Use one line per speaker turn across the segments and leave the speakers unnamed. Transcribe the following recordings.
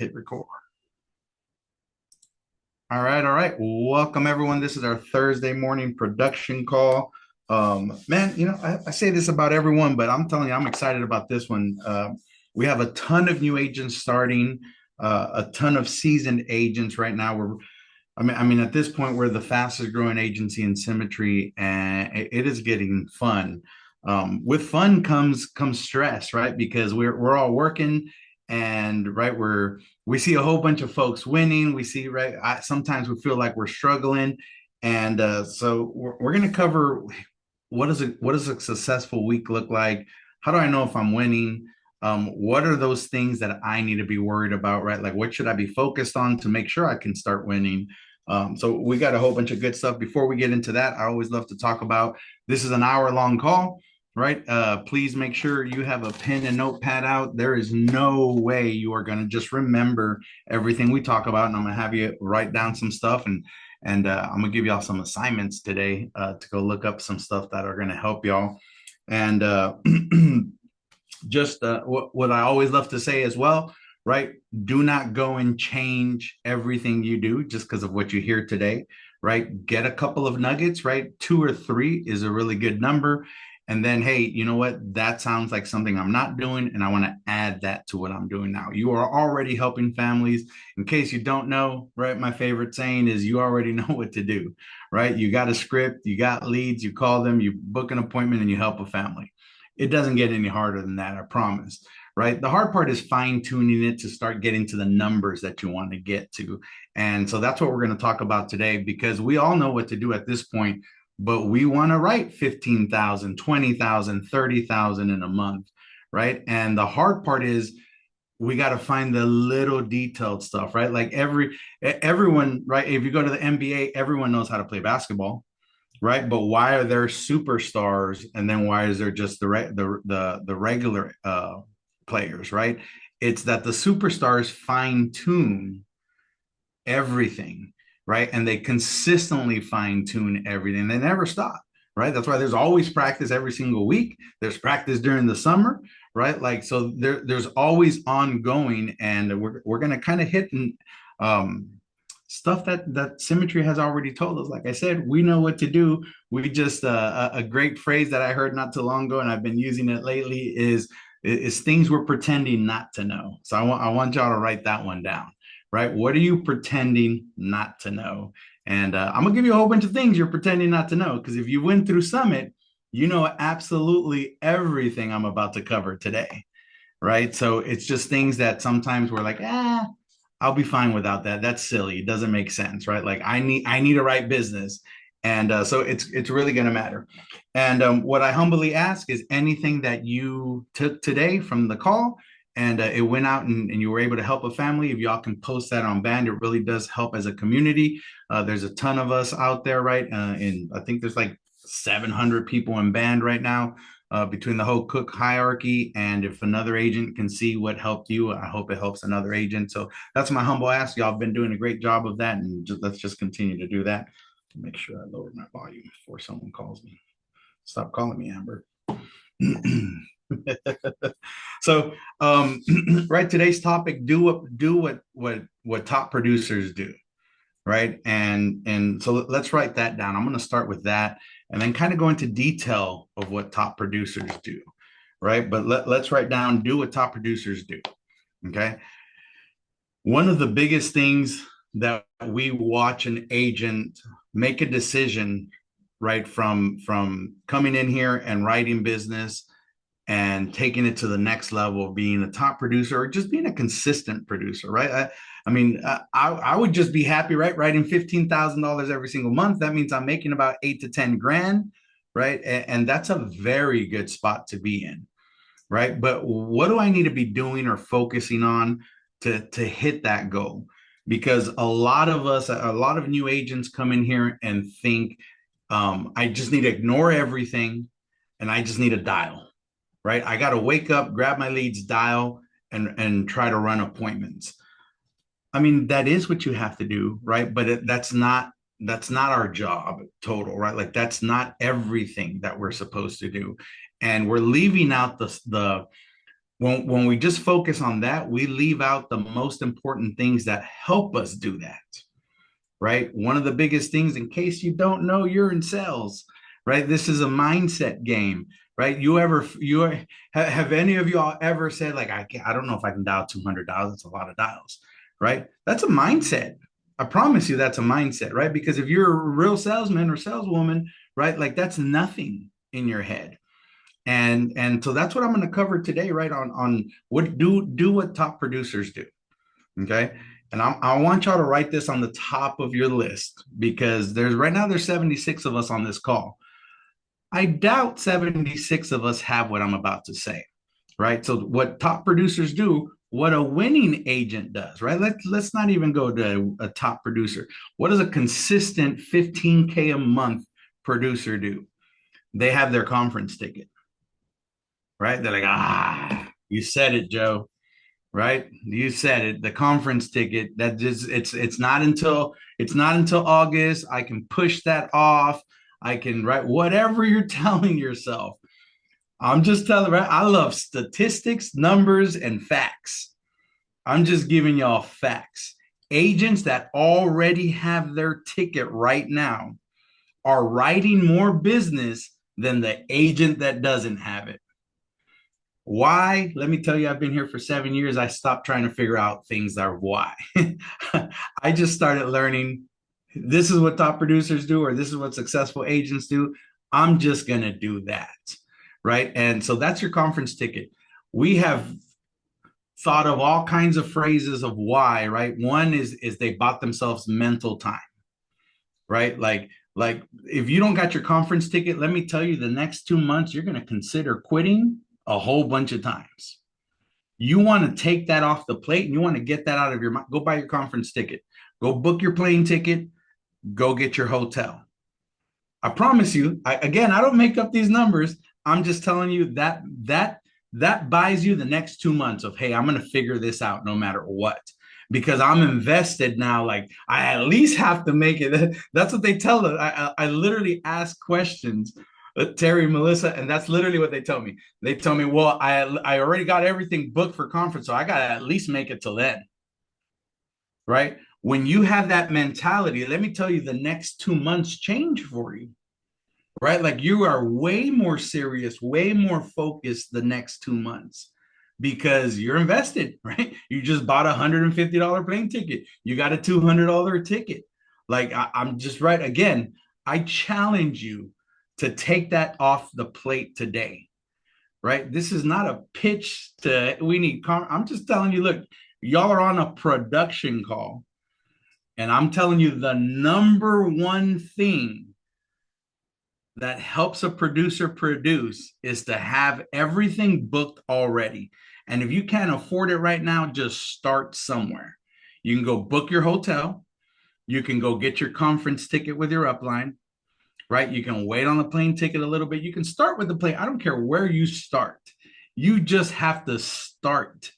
hit record. All right, all right. Welcome everyone. This is our Thursday morning production call. Man, I say this about everyone, but I'm telling you, I'm excited about this one. We have a ton of new agents starting, a ton of seasoned agents right now. I mean, at this point, we're the fastest growing agency in Symmetry, and it is getting fun. With fun comes stress, right? Because we're all working, and right, we see a whole bunch of folks winning. We see right. Sometimes we feel like we're struggling, and so we're going to cover what does a successful week look like? How do I know if I'm winning? What are those things that I need to be worried about, right? Like, what should I be focused on to make sure I can start winning? So we got a whole bunch of good stuff. Before we get into that, I always love to talk about this is an hour-long call, right? Please make sure you have a pen and notepad out. There is no way you are going to just remember everything we talk about, and I'm going to have you write down some stuff, and I'm gonna give y'all some assignments today to go look up some stuff that are gonna help y'all. And just what I always love to say as well, right? Do not go and change everything you do just because of what you hear today, right? Get a couple of nuggets, right? 2 or 3 is a really good number. And then, hey, you know what? That sounds like something I'm not doing, and I want to add that to what I'm doing now. You are already helping families. In case you don't know, right? My favorite saying is you already know what to do, right? You got a script, you got leads, you call them, you book an appointment, and you help a family. It doesn't get any harder than that, I promise. Right. The hard part is fine tuning it to start getting to the numbers that you want to get to. And so that's what we're going to talk about today, because we all know what to do at this point, but we want to write 15,000, 20,000, 30,000 in a month. Right. And the hard part is we got to find the little detailed stuff, right? Like everyone, right? If you go to the NBA, everyone knows how to play basketball, right? But why are there superstars, and then why is there just the regular players, right? It's that the superstars fine tune everything, right? And they consistently fine tune everything. They never stop, right? That's why there's always practice every single week. There's practice during the summer, right? Like, so there's always ongoing, and we're going to kind of hit um, stuff that Symmetry has already told us. Like I said, we know what to do. We just a great phrase that I heard not too long ago, and I've been using it lately, is things we're pretending not to know. So I want y'all to write that one down, right? What are you pretending not to know? And I'm gonna give you a whole bunch of things you're pretending not to know, because if you went through Summit, you know absolutely everything I'm about to cover today, right? So it's just things that sometimes we're like, I'll be fine without that. That's silly. It doesn't make sense, right? Like I need to write business, and so it's really going to matter. And what I humbly ask is anything that you took today from the call, and it went out, and you were able to help a family. If y'all can post that on Band, it really does help as a community. There's a ton of us out there, right? And I think there's like 700 people in Band right now, between the whole cook hierarchy. And if another agent can see what helped you, I hope it helps another agent. So that's my humble ask. Y'all have been doing a great job of that, and let's just continue to do that. Make sure I lower my volume before someone calls me. Stop calling me, Amber. So, right, today's topic: do what top producers do, right? And so let's write that down. I'm going to start with that, and then kind of go into detail of what top producers do, right? But let's write down: do what top producers do. Okay. One of the biggest things that we watch an agent make a decision, right, from coming in here and writing business and taking it to the next level of being a top producer, or just being a consistent producer, right? I would just be happy, right, writing $15,000 every single month. That means I'm making about 8 to 10 grand, right? And that's a very good spot to be in, right? But what do I need to be doing or focusing on to hit that goal? Because a lot of us, a lot of new agents come in here and think, I just need to ignore everything, and I just need to dial, right? I got to wake up, grab my leads, dial, and try to run appointments. I mean, that is what you have to do, right? But that's not our job total, right? Like, that's not everything that we're supposed to do, and we're leaving out When we just focus on that, we leave out the most important things that help us do that, right? One of the biggest things, in case you don't know, you're in sales, right? This is a mindset game, right? Have any of y'all ever said like, I don't know if I can dial 200 dials. It's a lot of dials, right? That's a mindset. I promise you that's a mindset, right? Because if you're a real salesman or saleswoman, right, like that's nothing in your head. And so that's what I'm going to cover today, right? On what do what top producers do. Okay. And I want y'all to write this on the top of your list, because there's 76 of us on this call. I doubt 76 of us have what I'm about to say, right? So what top producers do, what a winning agent does, right? Let's not even go to a top producer. What does a consistent 15K a month producer do? They have their conference ticket, right? They're like, you said it, Joe, right? You said it. The conference ticket, that just it's not until August. I can push that off. I can write whatever you're telling yourself. I'm just telling, right? I love statistics, numbers, and facts. I'm just giving y'all facts. Agents that already have their ticket right now are writing more business than the agent that doesn't have it. Why? Let me tell you, I've been here for 7 years. I stopped trying to figure out things that are why. I just started learning this is what top producers do, or this is what successful agents do. I'm just going to do that. Right. And so that's your conference ticket. We have thought of all kinds of phrases of why, right? One is they bought themselves mental time, right? Like if you don't got your conference ticket, let me tell you, the next 2 months, you're going to consider quitting a whole bunch of times. You want to take that off the plate and you want to get that out of your mind. Go buy your conference ticket, go book your plane ticket, go get your hotel. I promise you, again, I don't make up these numbers. I'm just telling you that buys you the next 2 months of, hey, I'm going to figure this out no matter what, because I'm invested now. Like I at least have to make it. That's what they tell us. I literally ask questions, Terry, Melissa, and that's literally what they tell me. They tell me, well, I already got everything booked for conference, so I got to at least make it till then, right? When you have that mentality, let me tell you, the next 2 months change for you, right? Like you are way more serious, way more focused the next 2 months because you're invested, right? You just bought $150 plane ticket. You got a $200 ticket. Like I'm just right. Again, I challenge you to take that off the plate today, right? This is not a pitch to, I'm just telling you, look, y'all are on a production call. And I'm telling you, the number one thing that helps a producer produce is to have everything booked already. And if you can't afford it right now, just start somewhere. You can go book your hotel. You can go get your conference ticket with your upline, right? You can wait on the plane ticket a little bit. You can start with the plane. I don't care where you start. You just have to start,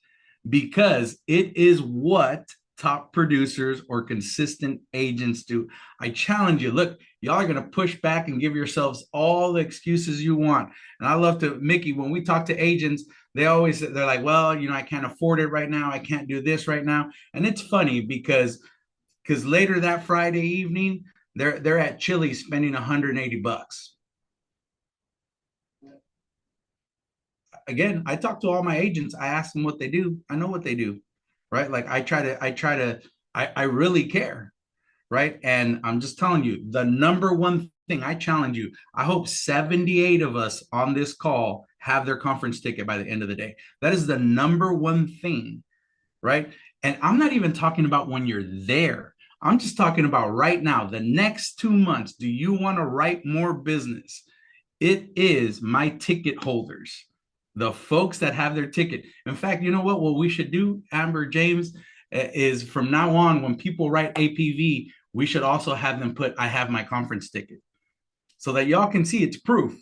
because it is what top producers or consistent agents do. I challenge you. Look, y'all are going to push back and give yourselves all the excuses you want. And I love to, Mickey, when we talk to agents, they're like, well, I can't afford it right now. I can't do this right now. And it's funny because later that Friday evening, they're at Chili's spending $180. Again, I talk to all my agents. I ask them what they do. I know what they do, right? Like I really care, right? And I'm just telling you, the number one thing, I challenge you. I hope 78 of us on this call have their conference ticket by the end of the day. That is the number one thing, right? And I'm not even talking about when you're there. I'm just talking about right now, the next 2 months. Do you want to write more business? It is my ticket holders, the folks that have their ticket. In fact, you know what we should do, Amber, James, is from now on, when people write APV, we should also have them put, I have my conference ticket, so that y'all can see it's proof.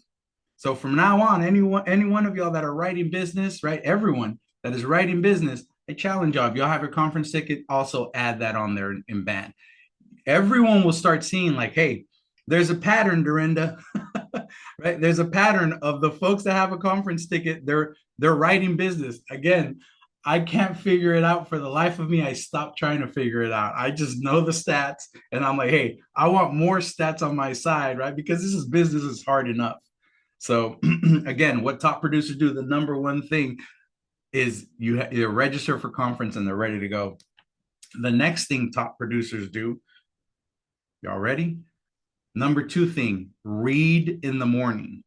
So from now on, any one of y'all that are writing business, right? Everyone that is writing business, I challenge y'all, if y'all have your conference ticket, also add that on there in band. Everyone will start seeing like, hey, there's a pattern, Dorinda. Right? There's a pattern of the folks that have a conference ticket, they're writing business. Again, I can't figure it out for the life of me. I stopped trying to figure it out. I just know the stats and I'm like, hey, I want more stats on my side, right? Because this is business is hard enough. So again, what top producers do, the number one thing is you register for conference and they're ready to go. The next thing top producers do, y'all ready? Number two thing, read in the morning.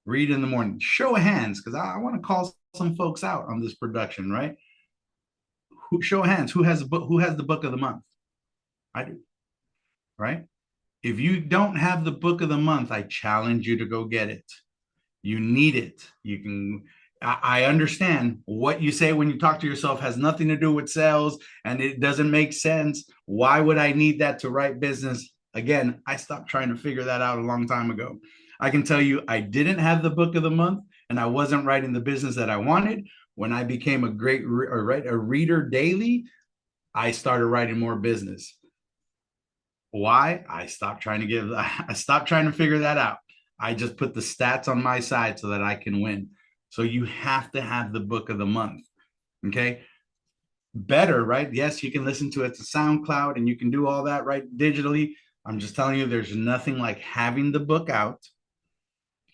Read in the morning. Show of hands, because I want to call some folks out on this production, right? Show of hands, who has a book? Who has the book of the month? I do, right? If you don't have the book of the month, I challenge you to go get it. You need it. You can. I understand what you say when you talk to yourself has nothing to do with sales and it doesn't make sense. Why would I need that to write business? Again, I stopped trying to figure that out a long time ago. I can tell you I didn't have the book of the month and I wasn't writing the business that I wanted. When I became a reader daily, I started writing more business. Why? I stopped trying to figure that out. I just put the stats on my side so that I can win. So you have to have the book of the month. Okay. Better, right? Yes, you can listen to it to SoundCloud and you can do all that right digitally. I'm just telling you, there's nothing like having the book out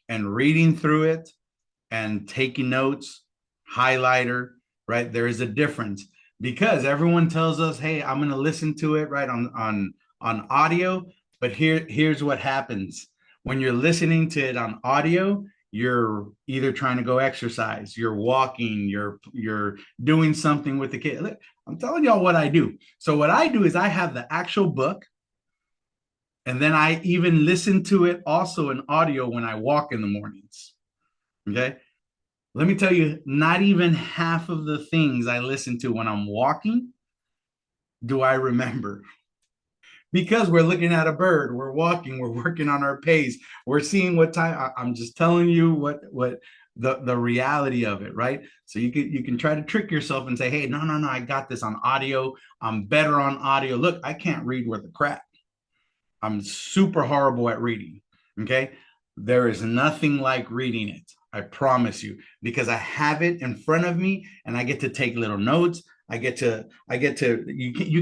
and reading through it and taking notes, highlighter, right? There is a difference because everyone tells us, hey, I'm going to listen to it right on audio. But here's what happens when you're listening to it on audio. You're either trying to go exercise, you're walking, you're doing something with the kid. Look, I'm telling y'all what I do. So what I do is I have the actual book, and then I even listen to it also in audio when I walk in the mornings. Okay. Let me tell you, not even half of the things I listen to when I'm walking do I remember. Because we're looking at a bird, we're walking, we're working on our pace, we're seeing what time. I'm just telling you what the reality of it, right? So you can try to trick yourself and say, hey, no, I got this on audio. I'm better on audio. Look, I can't read worth a crap. I'm super horrible at reading. Okay. There is nothing like reading it. I promise you, because I have it in front of me and I get to take little notes. You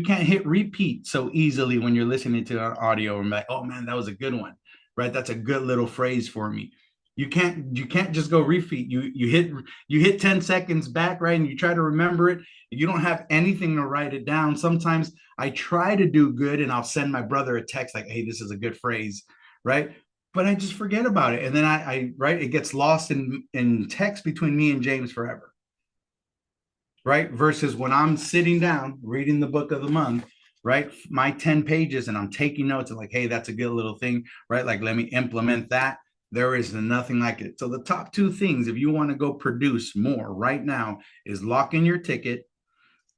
can't hit repeat so easily when you're listening to an audio and like, oh man, that was a good one, right? That's a good little phrase for me. You can't just go repeat. You hit 10 seconds back, right? And you try to remember it. You don't have anything to write it down. Sometimes I try to do good and I'll send my brother a text like, hey, this is a good phrase, right? But I just forget about it. And then right, it gets lost in text between me and James forever. Right? Versus when I'm sitting down reading the book of the month, right? My 10 pages and I'm taking notes and like, hey, that's a good little thing, right? Like, let me implement that. There is nothing like it. So the top two things, if you want to go produce more right now, is lock in your ticket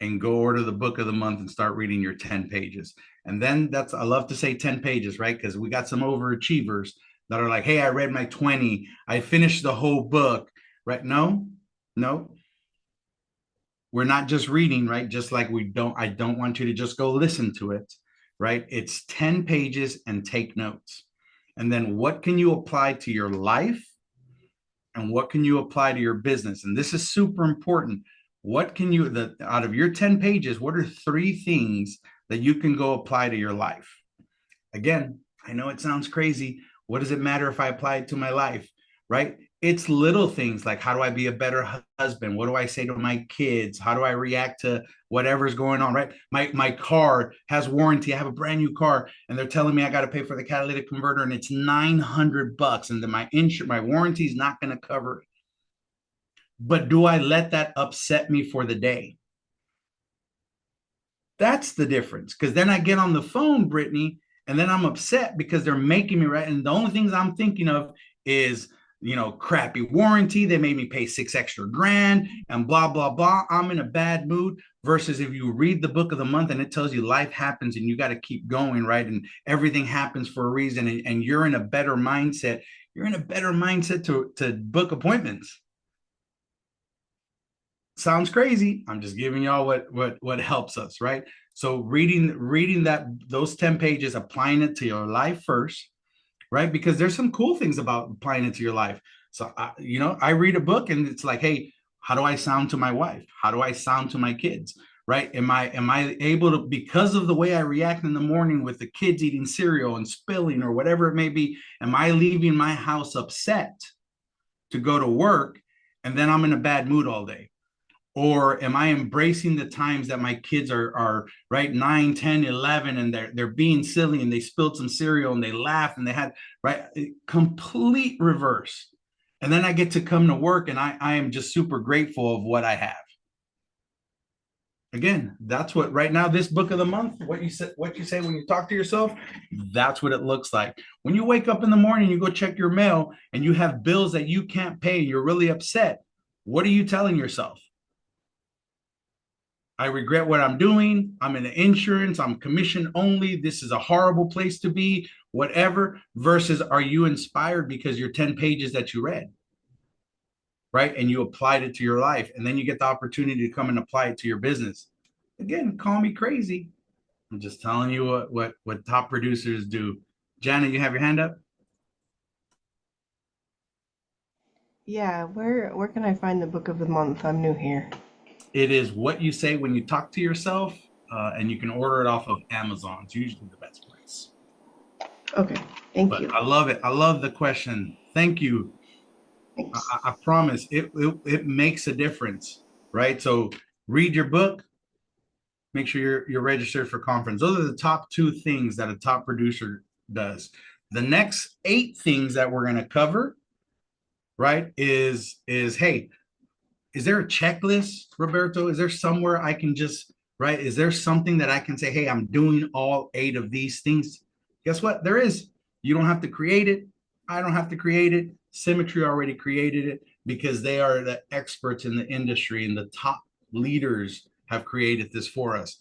and go order the book of the month and start reading your 10 pages. And then I love to say 10 pages, right? Because we got some overachievers that are like, hey, I read my 20, I finished the whole book, right? No. We're not just reading, right? Just like I don't want you to just go listen to it, right? It's 10 pages and take notes. And then what can you apply to your life? And what can you apply to your business? And this is super important. What can you, out of your 10 pages, what are 3 things that you can go apply to your life? Again, I know it sounds crazy. What does it matter if I apply it to my life, right? It's little things like, how do I be a better husband? What do I say to my kids? How do I react to whatever's going on, right? My car has warranty. I have a brand new car and they're telling me I got to pay for the catalytic converter and it's $900 and then my warranty is not going to cover it. But do I let that upset me for the day? That's the difference. Because then I get on the phone, Brittany, and then I'm upset because they're making me right. And the only things I'm thinking of is, crappy warranty. They made me pay 6 extra grand and blah, blah, blah. I'm in a bad mood versus if you read the book of the month and it tells you life happens and you got to keep going, right? And everything happens for a reason. And you're in a better mindset. You're in a better mindset to book appointments. Sounds crazy. I'm just giving y'all what helps us, right? So reading those 10 pages, applying it to your life first, right? Because there's some cool things about applying it to your life. So, I read a book and it's like, hey, how do I sound to my wife? How do I sound to my kids? Right? Am I able to, because of the way I react in the morning with the kids eating cereal and spilling or whatever it may be, am I leaving my house upset to go to work and then I'm in a bad mood all day? Or am I embracing the times that my kids are right 9, 10, 11, and they're being silly and they spilled some cereal and they laughed and they had right complete reverse. And then I get to come to work and I am just super grateful of what I have. Again, that's what right now, this book of the month, what you say when you talk to yourself, that's what it looks like. When you wake up in the morning, you go check your mail and you have bills that you can't pay, you're really upset. What are you telling yourself? I regret what I'm doing. I'm in the insurance. I'm commission only. This is a horrible place to be, whatever. Versus, are you inspired because you're 10 pages that you read, right? And you applied it to your life. And then you get the opportunity to come and apply it to your business. Again, call me crazy. I'm just telling you what top producers do. Janet, you have your hand up?
Yeah, where can I find the book of the month? I'm new here.
It is What You Say When You Talk to Yourself, and you can order it off of Amazon. It's usually the best place.
Okay, thank
But
you.
I love it. I love the question. Thank you.
Thanks.
I promise it makes a difference, right? So read your book. Make sure you're registered for conference. Those are the top two things that a top producer does. The next 8 things that we're going to cover, right, is hey, is there a checklist, Roberto? Is there somewhere I can just, right? Is there something that I can say, hey, I'm doing all 8 of these things? Guess what? There is. You don't have to create it. I don't have to create it. Symmetry already created it because they are the experts in the industry and the top leaders have created this for us.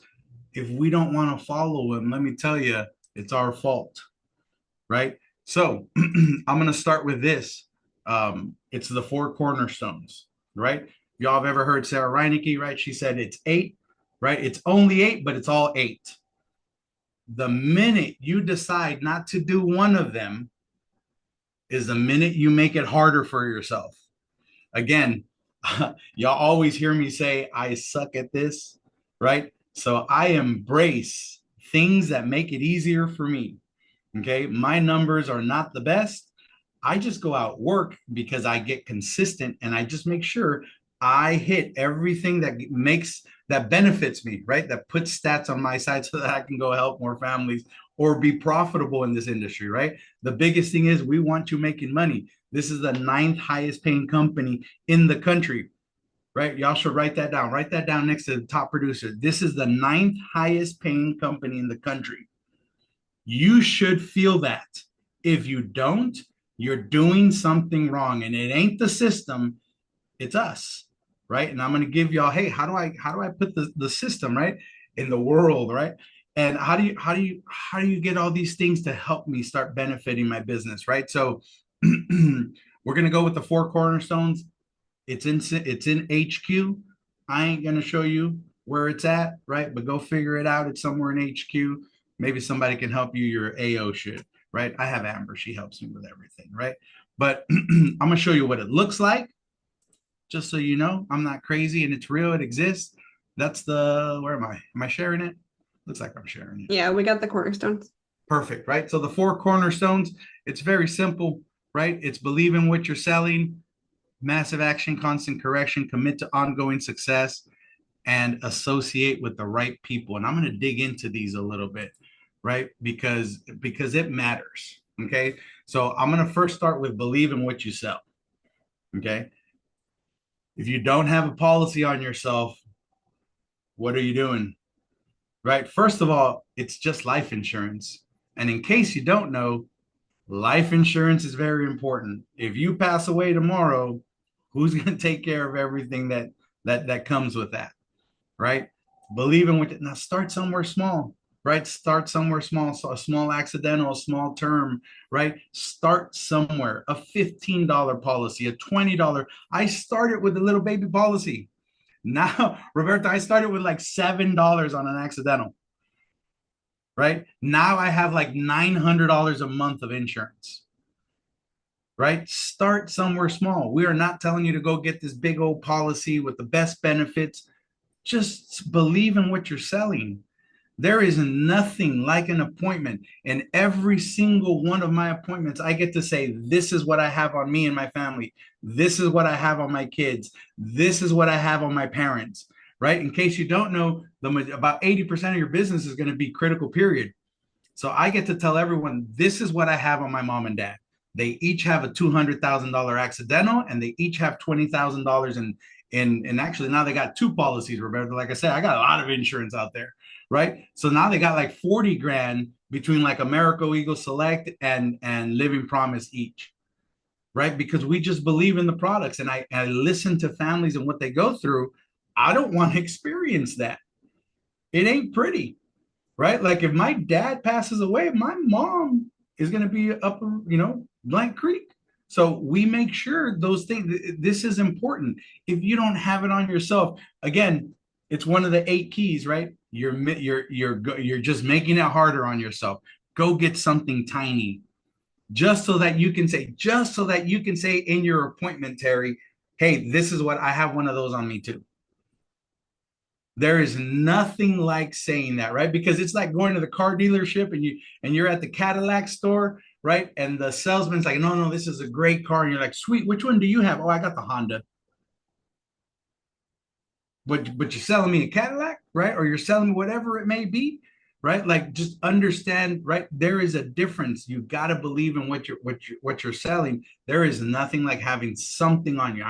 If we don't want to follow them, let me tell you, it's our fault, right? So I'm going to start with this. It's the 4 cornerstones, right? Y'all have ever heard Sarah Reineke, right? She said it's 8, right? It's only 8, but it's all 8. The minute you decide not to do one of them is the minute you make it harder for yourself. Again, y'all always hear me say, I suck at this, right? So I embrace things that make it easier for me. Okay. My numbers are not the best. I just go out work because I get consistent and I just make sure I hit everything that benefits me, right? That puts stats on my side so that I can go help more families or be profitable in this industry, right? The biggest thing is we want you making money. This is the 9th highest paying company in the country, right? Y'all should write that down. Write that down next to the top producer. This is the 9th highest paying company in the country. You should feel that. If you don't, you're doing something wrong, and it ain't the system, it's us, right? And I'm going to give y'all, hey, how do I put the system right in the world, right? And how do you get all these things to help me start benefiting my business, right? So we're going to go with the 4 cornerstones. It's in HQ. I ain't gonna show you where it's at, right? But go figure it out. It's somewhere in HQ. Maybe somebody can help you. Your AO should, right? I have Amber. She helps me with everything, right? But I'm gonna show you what it looks like, just so you know. I'm not crazy and it's real. It exists. That's the where am I? Am I sharing it? Looks like I'm sharing it.
Yeah, we got the cornerstones.
Perfect, right? So the 4 cornerstones, it's very simple, right? It's believe in what you're selling, massive action, constant correction, commit to ongoing success, and associate with the right people. And I'm going to dig into these a little bit, right? Because it matters. Okay. So I'm going to first start with believe in what you sell. Okay. If you don't have a policy on yourself, what are you doing? Right. First of all, it's just life insurance. And in case you don't know, life insurance is very important. If you pass away tomorrow, who's going to take care of everything that comes with that, right? Believe in what. Now start somewhere small, right? Start somewhere small. So a small accidental, a small term, right? Start somewhere. A $15 policy, a $20. I started with a little baby policy. Now, Roberta, I started with like $7 on an accidental. right? Now I have like $900 a month of insurance, right? Start somewhere small. We are not telling you to go get this big old policy with the best benefits. Just believe in what you're selling. There is nothing like an appointment. And every single one of my appointments, I get to say, this is what I have on me and my family. This is what I have on my kids. This is what I have on my parents, right? In case you don't know, about 80% of your business is going to be critical period. So I get to tell everyone, this is what I have on my mom and dad. They each have a $200,000 accidental, and they each have $20,000 and actually now they got two policies, Roberto. Like I said, I got a lot of insurance out there, right? So now they got like 40 grand between like America Eagle Select and Living Promise each, right? Because we just believe in the products, and I listen to families and what they go through. I don't want to experience that. It ain't pretty, right? Like if my dad passes away, my mom is going to be up, Blank Creek. So we make sure those things. This is important. If you don't have it on yourself, again, it's one of the 8 keys, right? You're just making it harder on yourself. Go get something tiny, just so that you can say in your appointment, Terry, hey, this is what I have. One of those on me too. There is nothing like saying that, right? Because it's like going to the car dealership and you're at the Cadillac store, right? And the salesman's like, no, no, this is a great car. And you're like, sweet, which one do you have? Oh, I got the Honda. But you're selling me a Cadillac, right? Or you're selling me whatever it may be, right? Like just understand, right? There is a difference. You got to believe in what you're selling. There is nothing like having something on you.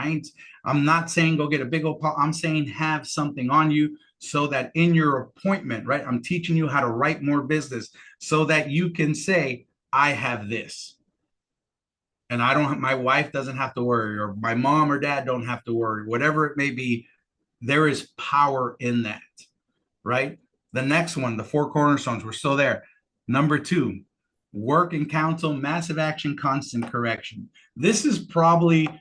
I'm not saying go get a big old I'm saying have something on you so that in your appointment, right? I'm teaching you how to write more business so that you can say, I have this. And I don't, my wife doesn't have to worry, or my mom or dad don't have to worry, whatever it may be. There is power in that, right? The next one, the 4 cornerstones, we're still there. Number 2, work and counsel, massive action, constant correction. This is probably, I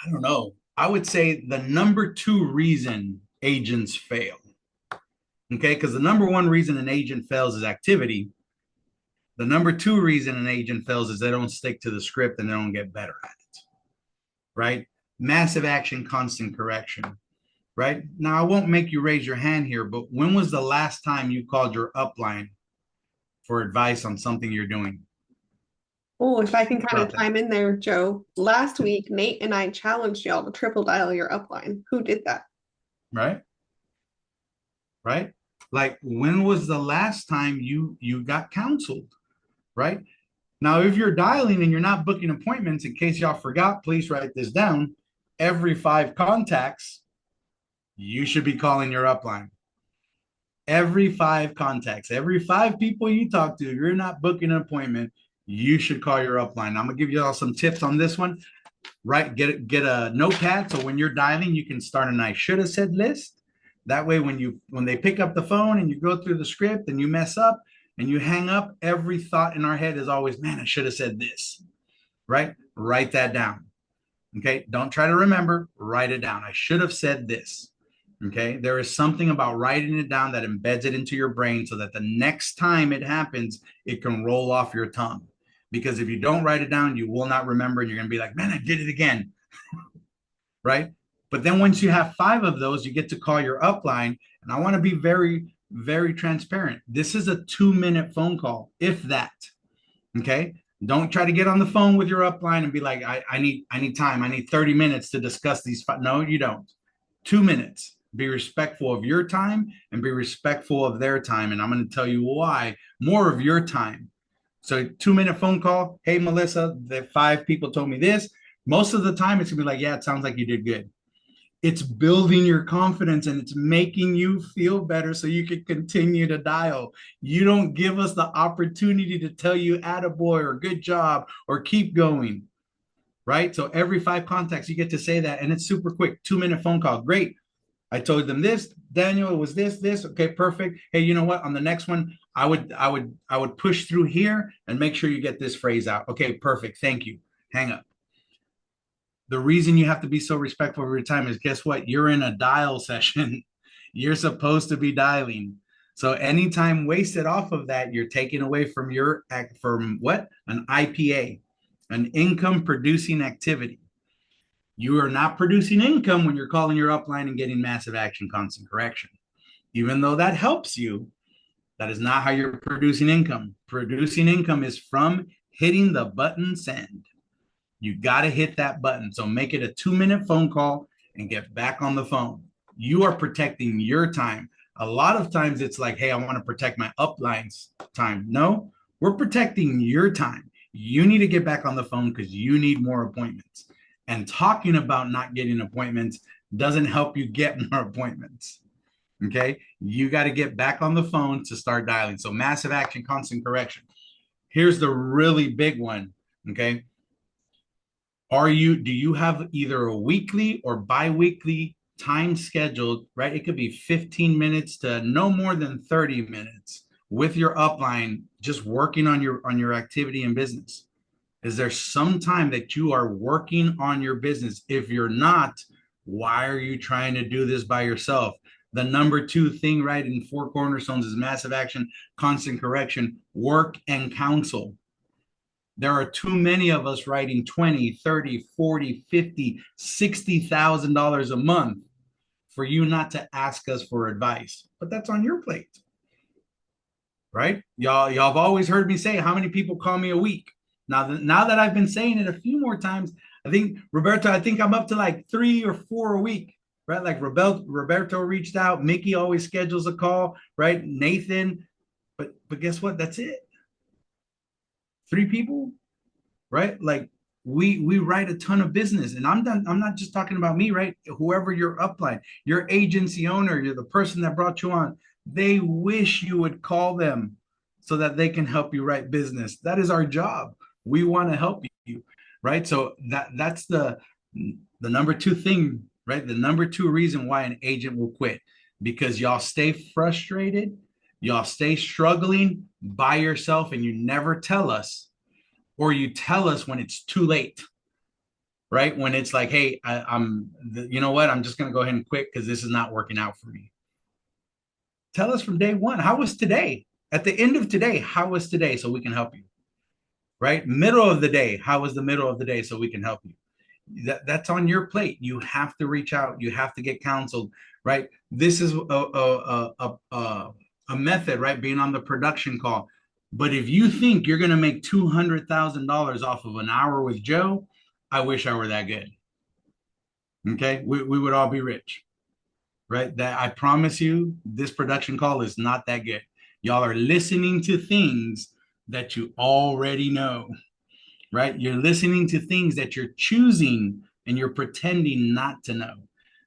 don't know, I would say the number 2 reason agents fail. Okay, because the number 1 reason an agent fails is activity. The number 2 reason an agent fails is they don't stick to the script and they don't get better at it, right? Massive action, constant correction, right? Now, I won't make you raise your hand here, but when was the last time you called your upline for advice on something you're doing?
Oh, if I can
Think
kind
about
of
that,
chime in there, Joe. Last week, Nate and I challenged y'all to triple dial your upline. Who did that?
right? Right? Like, when was the last time you got counseled, right? Now, if you're dialing and you're not booking appointments, in case y'all forgot, please write this down. Every 5 contacts, you should be calling your upline. Every 5 contacts, every 5 people you talk to, if you're not booking an appointment, you should call your upline. I'm gonna give you all some tips on this one. Right, get a notepad so when you're dialing, you can start an I should have said list. That way, when they pick up the phone and you go through the script and you mess up and you hang up, every thought in our head is always, man, I should have said this. Right? Write that down. Okay. Don't try to remember, write it down. I should have said this. Okay. There is something about writing it down that embeds it into your brain so that the next time it happens, it can roll off your tongue. Because if you don't write it down, you will not remember and you're going to be like, man, I did it again. Right. But then once you have 5 of those, you get to call your upline. And I want to be very, very transparent. This is a 2-minute phone call, if that. Okay. Don't try to get on the phone with your upline and be like, I need time. I need 30 minutes to discuss these. No, you don't. 2 minutes. Be respectful of your time and be respectful of their time. And I'm going to tell you why. More of your time. So 2-minute phone call. Hey, Melissa, the 5 people told me this. Most of the time it's gonna be like, yeah, it sounds like you did good. It's building your confidence and it's making you feel better so you can continue to dial. You don't give us the opportunity to tell you attaboy or good job or keep going, right? So every 5 contacts, you get to say that and it's super quick. 2-minute phone call. Great. I told them this, Daniel, it was this. Okay, perfect. Hey, you know what? On the next one, I would push through here and make sure you get this phrase out. Okay, perfect. Thank you. Hang up. The reason you have to be so respectful of your time is guess what? You're in a dial session. You're supposed to be dialing. So any time wasted off of that, you're taking away from from what? An IPA, an income producing activity. You are not producing income when you're calling your upline and getting massive action constant correction. Even though that helps you, that is not how you're producing income. Producing income is from hitting the button send. You got to hit that button. So make it a 2-minute phone call and get back on the phone. You are protecting your time. A lot of times it's like, hey, I want to protect my upline's time. No, we're protecting your time. You need to get back on the phone because you need more appointments. And talking about not getting appointments doesn't help you get more appointments. Okay. You got to get back on the phone to start dialing. So massive action, constant correction. Here's the really big one. Okay. Do you have either a weekly or bi-weekly time scheduled, right? It could be 15 minutes to no more than 30 minutes with your upline, just working on your activity and business. Is there some time that you are working on your business? If you're not, why are you trying to do this by yourself? The number 2 thing, right, in 4 cornerstones is massive action, constant correction, work and counsel. There are too many of us writing 20, 30, 40, 50, $60,000 a month for you not to ask us for advice. But that's on your plate. Right? Y'all have always heard me say how many people call me a week. Now that I've been saying it a few more times, I think Roberto, I'm up to like 3 or 4 a week. Right? Like Roberto reached out, Mickey always schedules a call, right? Nathan, but guess what? That's it. 3 people, right? Like we write a ton of business, and I'm not just talking about me, right? Whoever your upline, your agency owner, you're the person that brought you on, they wish you would call them so that they can help you write business. That is our job. We want to help you, right? So that's the number 2 thing, right? The number 2 reason why an agent will quit, because y'all stay frustrated, y'all stay struggling by yourself, and you never tell us, or you tell us when it's too late, right? When it's like, hey, you know what? I'm just going to go ahead and quit because this is not working out for me. Tell us from day one. How was today? At the end of today, how was today? So we can help you, right? Middle of the day, how was the middle of the day? So we can help you. That's on your plate. You have to reach out. You have to get counseled, right? This is a method, right? Being on the production call. But if you think you're going to make $200,000 off of an hour with Joe, I wish I were that good. Okay. We would all be rich, right? That I promise you, this production call is not that good. Y'all are listening to things that you already know, right? You're listening to things that you're choosing and you're pretending not to know.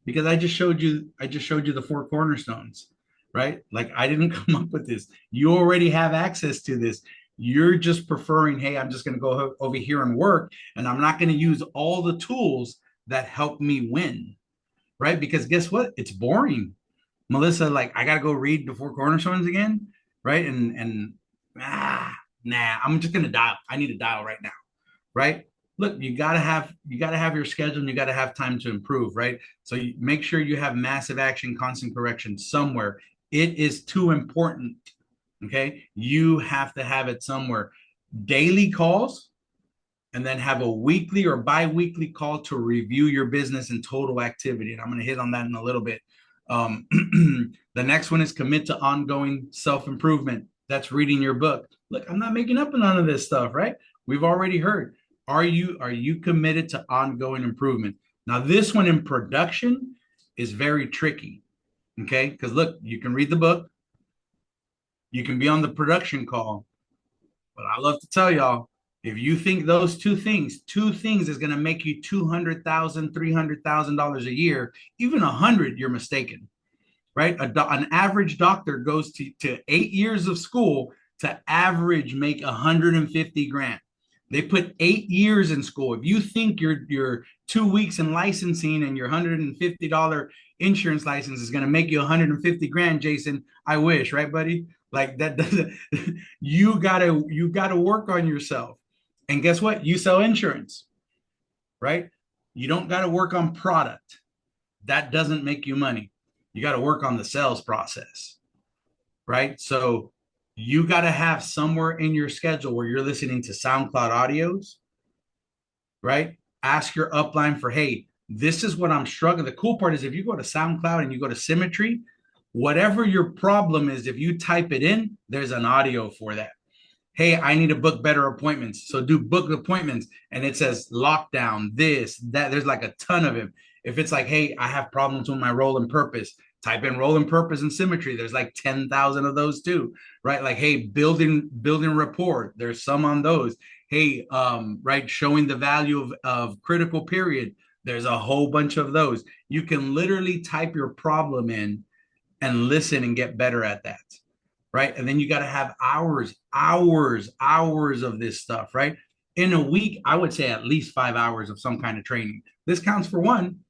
Because I just showed you the 4 cornerstones, right? Like I didn't come up with this. You already have access to this. You're just preferring, hey, I'm just going to go over here and work, and I'm not going to use all the tools that help me win, right? Because guess what? It's boring. Melissa, like I got to go read the 4 cornerstones again, right? Nah, I'm just going to dial. I need to dial right now, right? Look, you got to have your schedule, and you got to have time to improve, right? So you make sure you have massive action, constant correction somewhere. It is too important. Okay. You have to have it somewhere. Daily calls, and then have a weekly or bi-weekly call to review your business and total activity. And I'm going to hit on that in a little bit. The next one is commit to ongoing self-improvement. That's reading your book. Look, I'm not making up none of this stuff, right? We've already heard. Are you committed to ongoing improvement? Now, this one in production is very tricky. Okay. Because look, you can read the book, you can be on the production call, but I love to tell y'all, if you think those two things is going to make you $200,000, $300,000 a year, even 100, you're mistaken, right? An average doctor goes to 8 years of school to average make 150 grand. They put 8 years in school. If you think your 2 weeks in licensing and your $150 insurance license is going to make you 150 grand, Jason, I wish, right, buddy? Like that doesn't. You gotta work on yourself. And guess what? You sell insurance, right? You don't got to work on product. That doesn't make you money. You got to work on the sales process, right? So you got to have somewhere in your schedule where you're listening to SoundCloud audios, right? Ask your upline for, hey, this is what I'm struggling. The cool part is if you go to SoundCloud and you go to Symmetry, whatever your problem is, if you type it in, there's an audio for that. Hey, I need to book better appointments. So do book appointments. And it says lockdown, this, that. There's like a ton of it. If it's like, hey, I have problems with my role and purpose, type in role and purpose and Symmetry. There's like 10,000 of those too, right? Like, hey, building rapport. There's some on those. Hey, right, showing the value of critical period. There's a whole bunch of those. You can literally type your problem in and listen and get better at that, right? And then you got to have hours of this stuff, right? In a week, I would say at least 5 hours of some kind of training. This counts for one,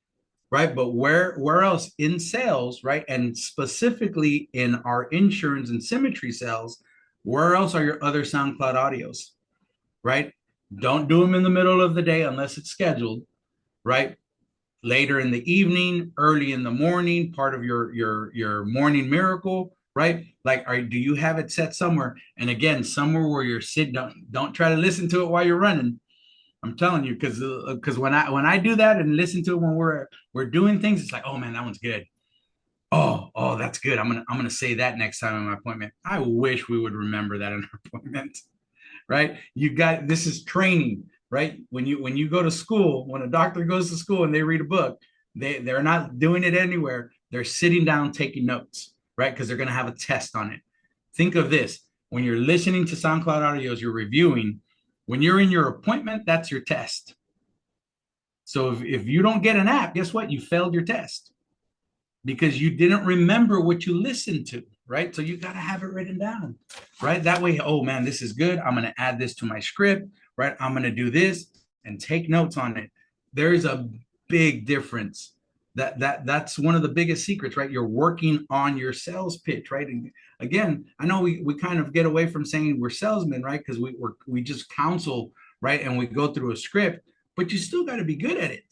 right? But where else in sales, right? And specifically in our insurance and Symmetry sales, where else are your other SoundCloud audios, right? Don't do them in the middle of the day unless it's scheduled, right? Later in the evening, early in the morning, part of your morning miracle, right? Like, do you have it set somewhere? And again, somewhere where you're sitting. Don't try to listen to it while you're running. I'm telling you, because when I do that and listen to it when we're doing things, it's like, oh man, that one's good. Oh, that's good. I'm gonna say that next time in my appointment. I wish we would remember that in our appointment, right? You got this is training, right? When you go to school, when a doctor goes to school and they read a book, they're not doing it anywhere. They're sitting down taking notes, right? Because they're going to have a test on it. Think of this: when you're listening to SoundCloud audios, you're reviewing. When you're in your appointment, that's your test. So if you don't get an app, guess what? You failed your test because you didn't remember what you listened to, right? So you got to have it written down, right? That way, oh man, this is good. I'm going to add this to my script, right? I'm going to do this and take notes on it. There's a big difference. That's one of the biggest secrets, right? You're working on your sales pitch, right? And again, I know we kind of get away from saying we're salesmen, right? Because we just counsel, right? And we go through a script, but you still got to be good at it.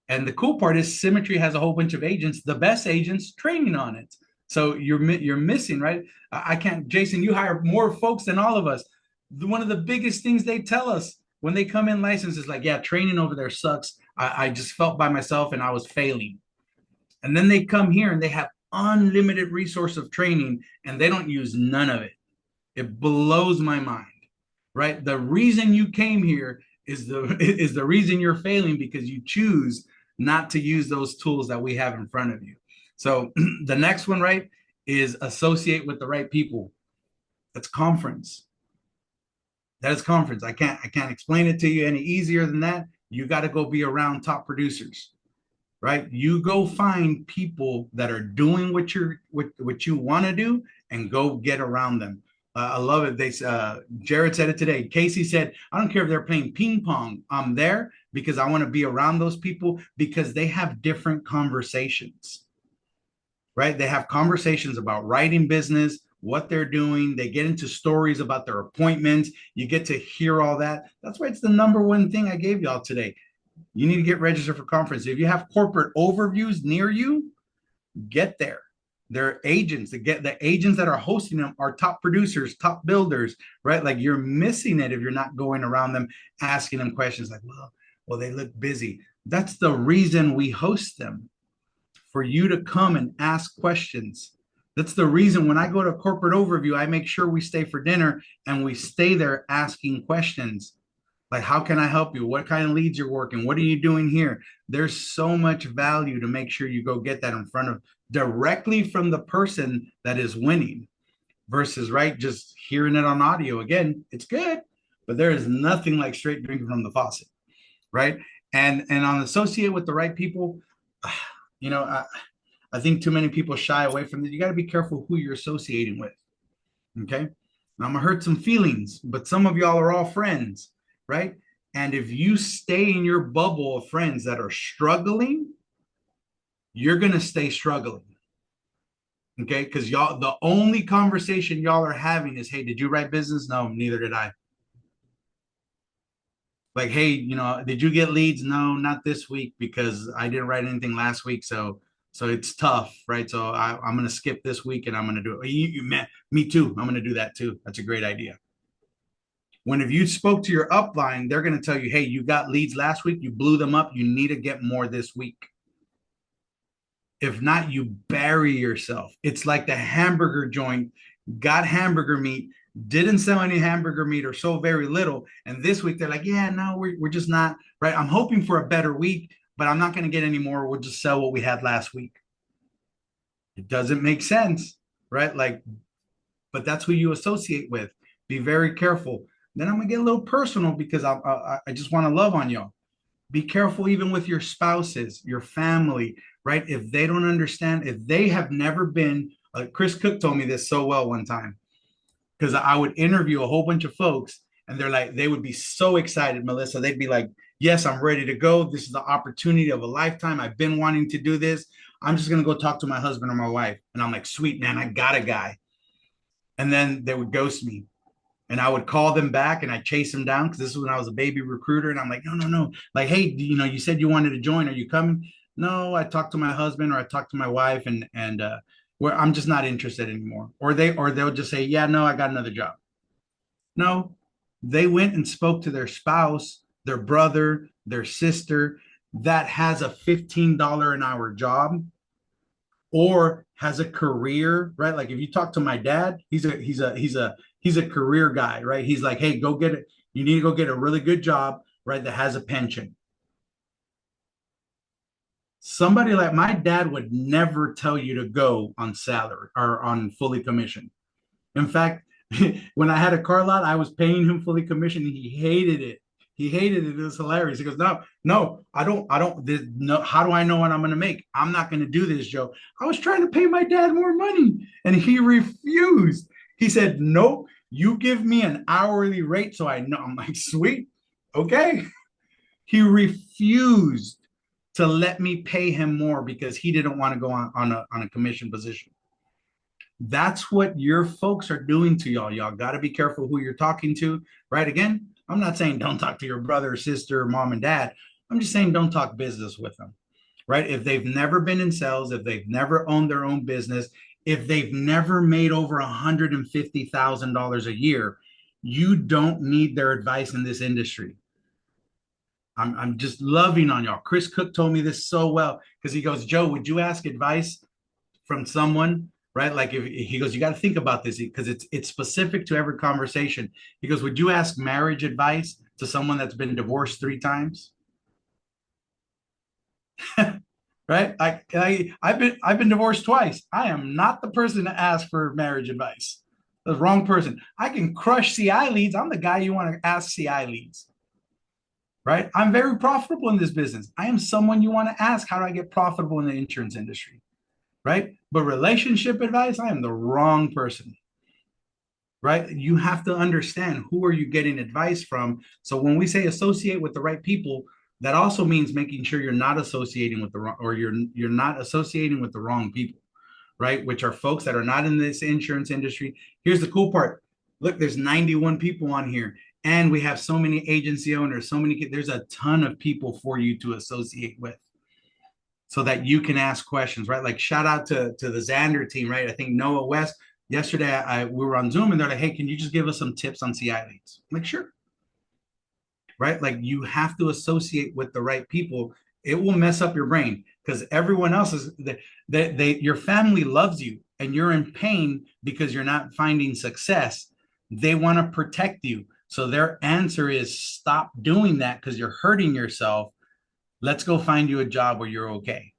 And the cool part is Symmetry has a whole bunch of agents, the best agents training on it. So you're missing, right? I can't, Jason, you hire more folks than all of us. One of the biggest things they tell us when they come in licensed is like, yeah, training over there sucks. I just felt by myself and I was failing. And then they come here and they have unlimited resource of training and they don't use none of it. It blows my mind, right? The reason you came here is the reason you're failing because you choose not to use those tools that we have in front of you. So the next one, right, is associate with the right people. That's conference. That is conference. I can't explain it to you any easier than that. You got to go be around top producers, right? You go find people that are doing what you want to do and go get around them. I love it. Jared said it today. Casey said, I don't care if they're playing ping pong. I'm there because I want to be around those people because they have different conversations, right? They have conversations about writing business, what they're doing. They get into stories about their appointments. You get to hear all that. That's why it's the number one thing I gave y'all today. You need to get registered for conference. If you have corporate overviews near you, get there. They're agents. The agents that are hosting them are top producers, top builders, right? Like you're missing it if you're not going around them, asking them questions like, well, they look busy. That's the reason we host them, for you to come and ask questions. That's the reason when I go to corporate overview, I make sure we stay for dinner and we stay there asking questions. Like, how can I help you? What kind of leads you're working? What are you doing here? There's so much value to make sure you go get that in front of directly from the person that is winning versus, right, just hearing it on audio. Again, it's good, but there is nothing like straight drinking from the faucet, right? And on associate with the right people, you know, I think too many people shy away from it. You got to be careful who you're associating with. Okay. Now, I'm going to hurt some feelings, but some of y'all are all friends, right? And if you stay in your bubble of friends that are struggling, you're going to stay struggling. Okay. Because y'all, the only conversation y'all are having is, hey, did you write business? No, neither did I. Like, hey, did you get leads? No, not this week because I didn't write anything last week. So So it's tough, right? So I'm going to skip this week and I'm going to do it. Me too. I'm going to do that too. That's a great idea. When if you spoke to your upline, they're going to tell you, hey, you got leads last week, you blew them up, you need to get more this week. If not, you bury yourself. It's like the hamburger joint got hamburger meat, didn't sell any hamburger meat or so very little. And this week they're like, yeah, no, we're just not, right? I'm hoping for a better week, but I'm not going to get any more. We'll just sell what we had last week. It doesn't make sense, right? Like, but that's who you associate with. Be very careful. Then I'm going to get a little personal because I just want to love on y'all. Be careful even with your spouses, your family, right? If they don't understand, if they have never been, Chris Cook told me this so well one time, because I would interview a whole bunch of folks and they're like, they would be so excited, Melissa. They'd be like, yes, I'm ready to go. This is the opportunity of a lifetime. I've been wanting to do this. I'm just going to go talk to my husband or my wife. And I'm like, sweet, man, I got a guy. And then they would ghost me. And I would call them back and I chase them down because this is when I was a baby recruiter. And I'm like, no, no, no. Like, hey, you said you wanted to join. Are you coming? No, I talked to my husband or I talked to my wife and where I'm just not interested anymore. Or they'll just say, yeah, no, I got another job. No, they went and spoke to their spouse, their brother, their sister that has a $15 an hour job or has a career, right? Like if you talk to my dad, he's a career guy, right? He's like, hey, go get it. You need to go get a really good job, right? That has a pension. Somebody like my dad would never tell you to go on salary or on fully commission. In fact, when I had a car lot, I was paying him fully commission. And he hated it. He hated it. It was hilarious. He goes, no, I don't. No, how do I know what I'm going to make? I'm not going to do this, Joe. I was trying to pay my dad more money, and he refused. He said, nope, you give me an hourly rate, so I know. I'm like, sweet, okay. He refused to let me pay him more because he didn't want to go on a commission position. That's what your folks are doing to y'all. Y'all got to be careful who you're talking to, right? Again, I'm not saying don't talk to your brother, sister, mom, and dad. I'm just saying don't talk business with them, right? If they've never been in sales, if they've never owned their own business, if they've never made over $150,000 a year, you don't need their advice in this industry. I'm just loving on y'all. Chris Cook told me this so well because he goes, Joe, would you ask advice from someone, right? Like if he goes, you got to think about this because it's specific to every conversation. He goes, would you ask marriage advice to someone that's been divorced 3 times? Right? I've been divorced twice. I am not the person to ask for marriage advice. The wrong person. I can crush CI leads. I'm the guy you want to ask CI leads. Right? I'm very profitable in this business. I am someone you want to ask, how do I get profitable in the insurance industry? Right? But relationship advice, I am the wrong person. Right? You have to understand who are you getting advice from. So when we say associate with the right people, that also means making sure you're not associating with the wrong, or you're not associating with the wrong people, right? Which are folks that are not in this insurance industry. Here's the cool part. Look, there's 91 people on here, and we have so many agency owners, there's a ton of people for you to associate with so that you can ask questions, right? Like shout out to the Xander team, right? I think Noah West, yesterday we were on Zoom and they're like, hey, can you just give us some tips on CI leads? I'm like, sure. Right? Like you have to associate with the right people. It will mess up your brain because everyone else is your family loves you and you're in pain because you're not finding success. They want to protect you. So their answer is stop doing that because you're hurting yourself. Let's go find you a job where you're okay.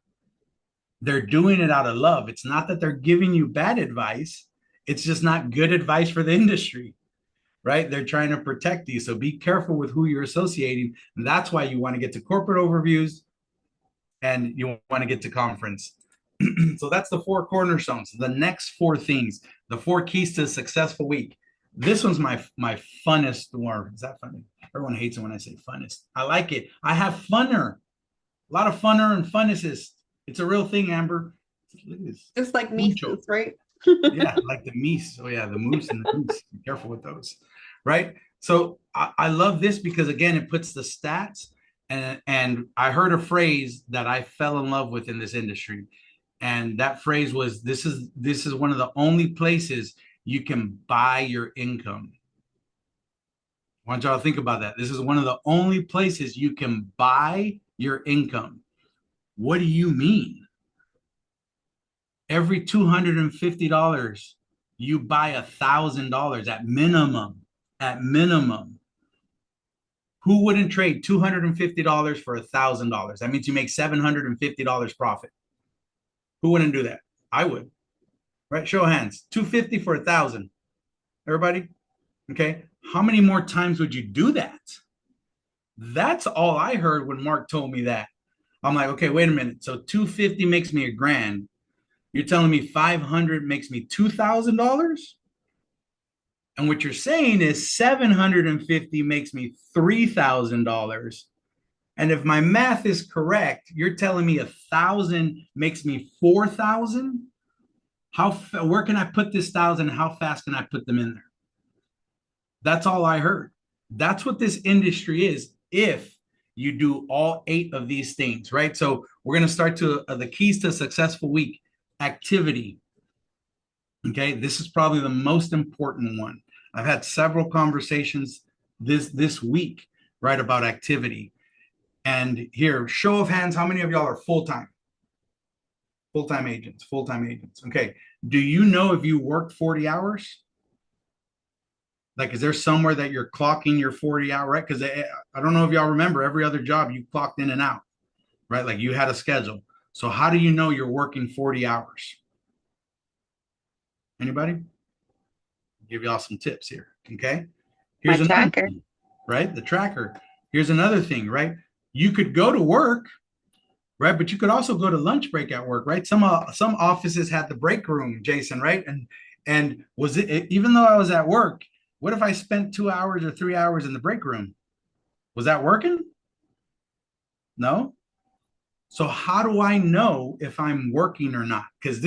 They're doing it out of love. It's not that they're giving you bad advice. It's just not good advice for the industry, right? They're trying to protect you. So be careful with who you're associating. And that's why you want to get to corporate overviews and you want to get to conference. So that's the 4 cornerstones. The next 4 things, the 4 keys to a successful week. This one's my funnest one. Is that funny? Everyone hates it when I say funnest. I like it. I have funner. A lot of funner and funnest. It's a real thing, Amber. Look at this.
Just like Mises, right?
Yeah, like the meese. Oh yeah, the moose and the goose. Be careful with those, right? So I love this because again, it puts the stats and I heard a phrase that I fell in love with in this industry. And that phrase was, this is one of the only places you can buy your income. I want y'all to think about that. This is one of the only places you can buy your income. What do you mean? Every $250, you buy $1,000 at minimum. At minimum. Who wouldn't trade $250 for $1,000? That means you make $750 profit. Who wouldn't do that? I would. Right? Show of hands. 250 for 1,000. Everybody? Okay. How many more times would you do that? That's all I heard when Mark told me that. I'm like, okay, wait a minute. So 250 makes me $1,000. You're telling me 500 makes me $2,000? And what you're saying is 750 makes me $3,000. And if my math is correct, you're telling me 1,000 makes me 4,000? Where can I put this 1,000? How fast can I put them in there? That's all I heard. That's what this industry is if you do all 8 of these things, right? So we're going to start to the keys to a successful week. Activity. Okay, this is probably the most important one. I've had several conversations this week, right, about activity. And here, show of hands, how many of y'all are full-time? Full-time agents, full-time agents. Okay, do you know if you worked 40 hours? Like, is there somewhere that you're clocking your 40-hour, right? Because I don't know if y'all remember, every other job you clocked in and out, right? Like you had a schedule. So how do you know you're working 40 hours? Anybody? Give y'all some tips here, okay? Here's another thing, right? The tracker. Here's another thing, right? You could go to work, right? But you could also go to lunch break at work, right? Some offices had the break room, Jason, right? And was it, even though I was at work, what if I spent 2 hours or 3 hours in the break room? Was that working? No. So how do I know if I'm working or not? Because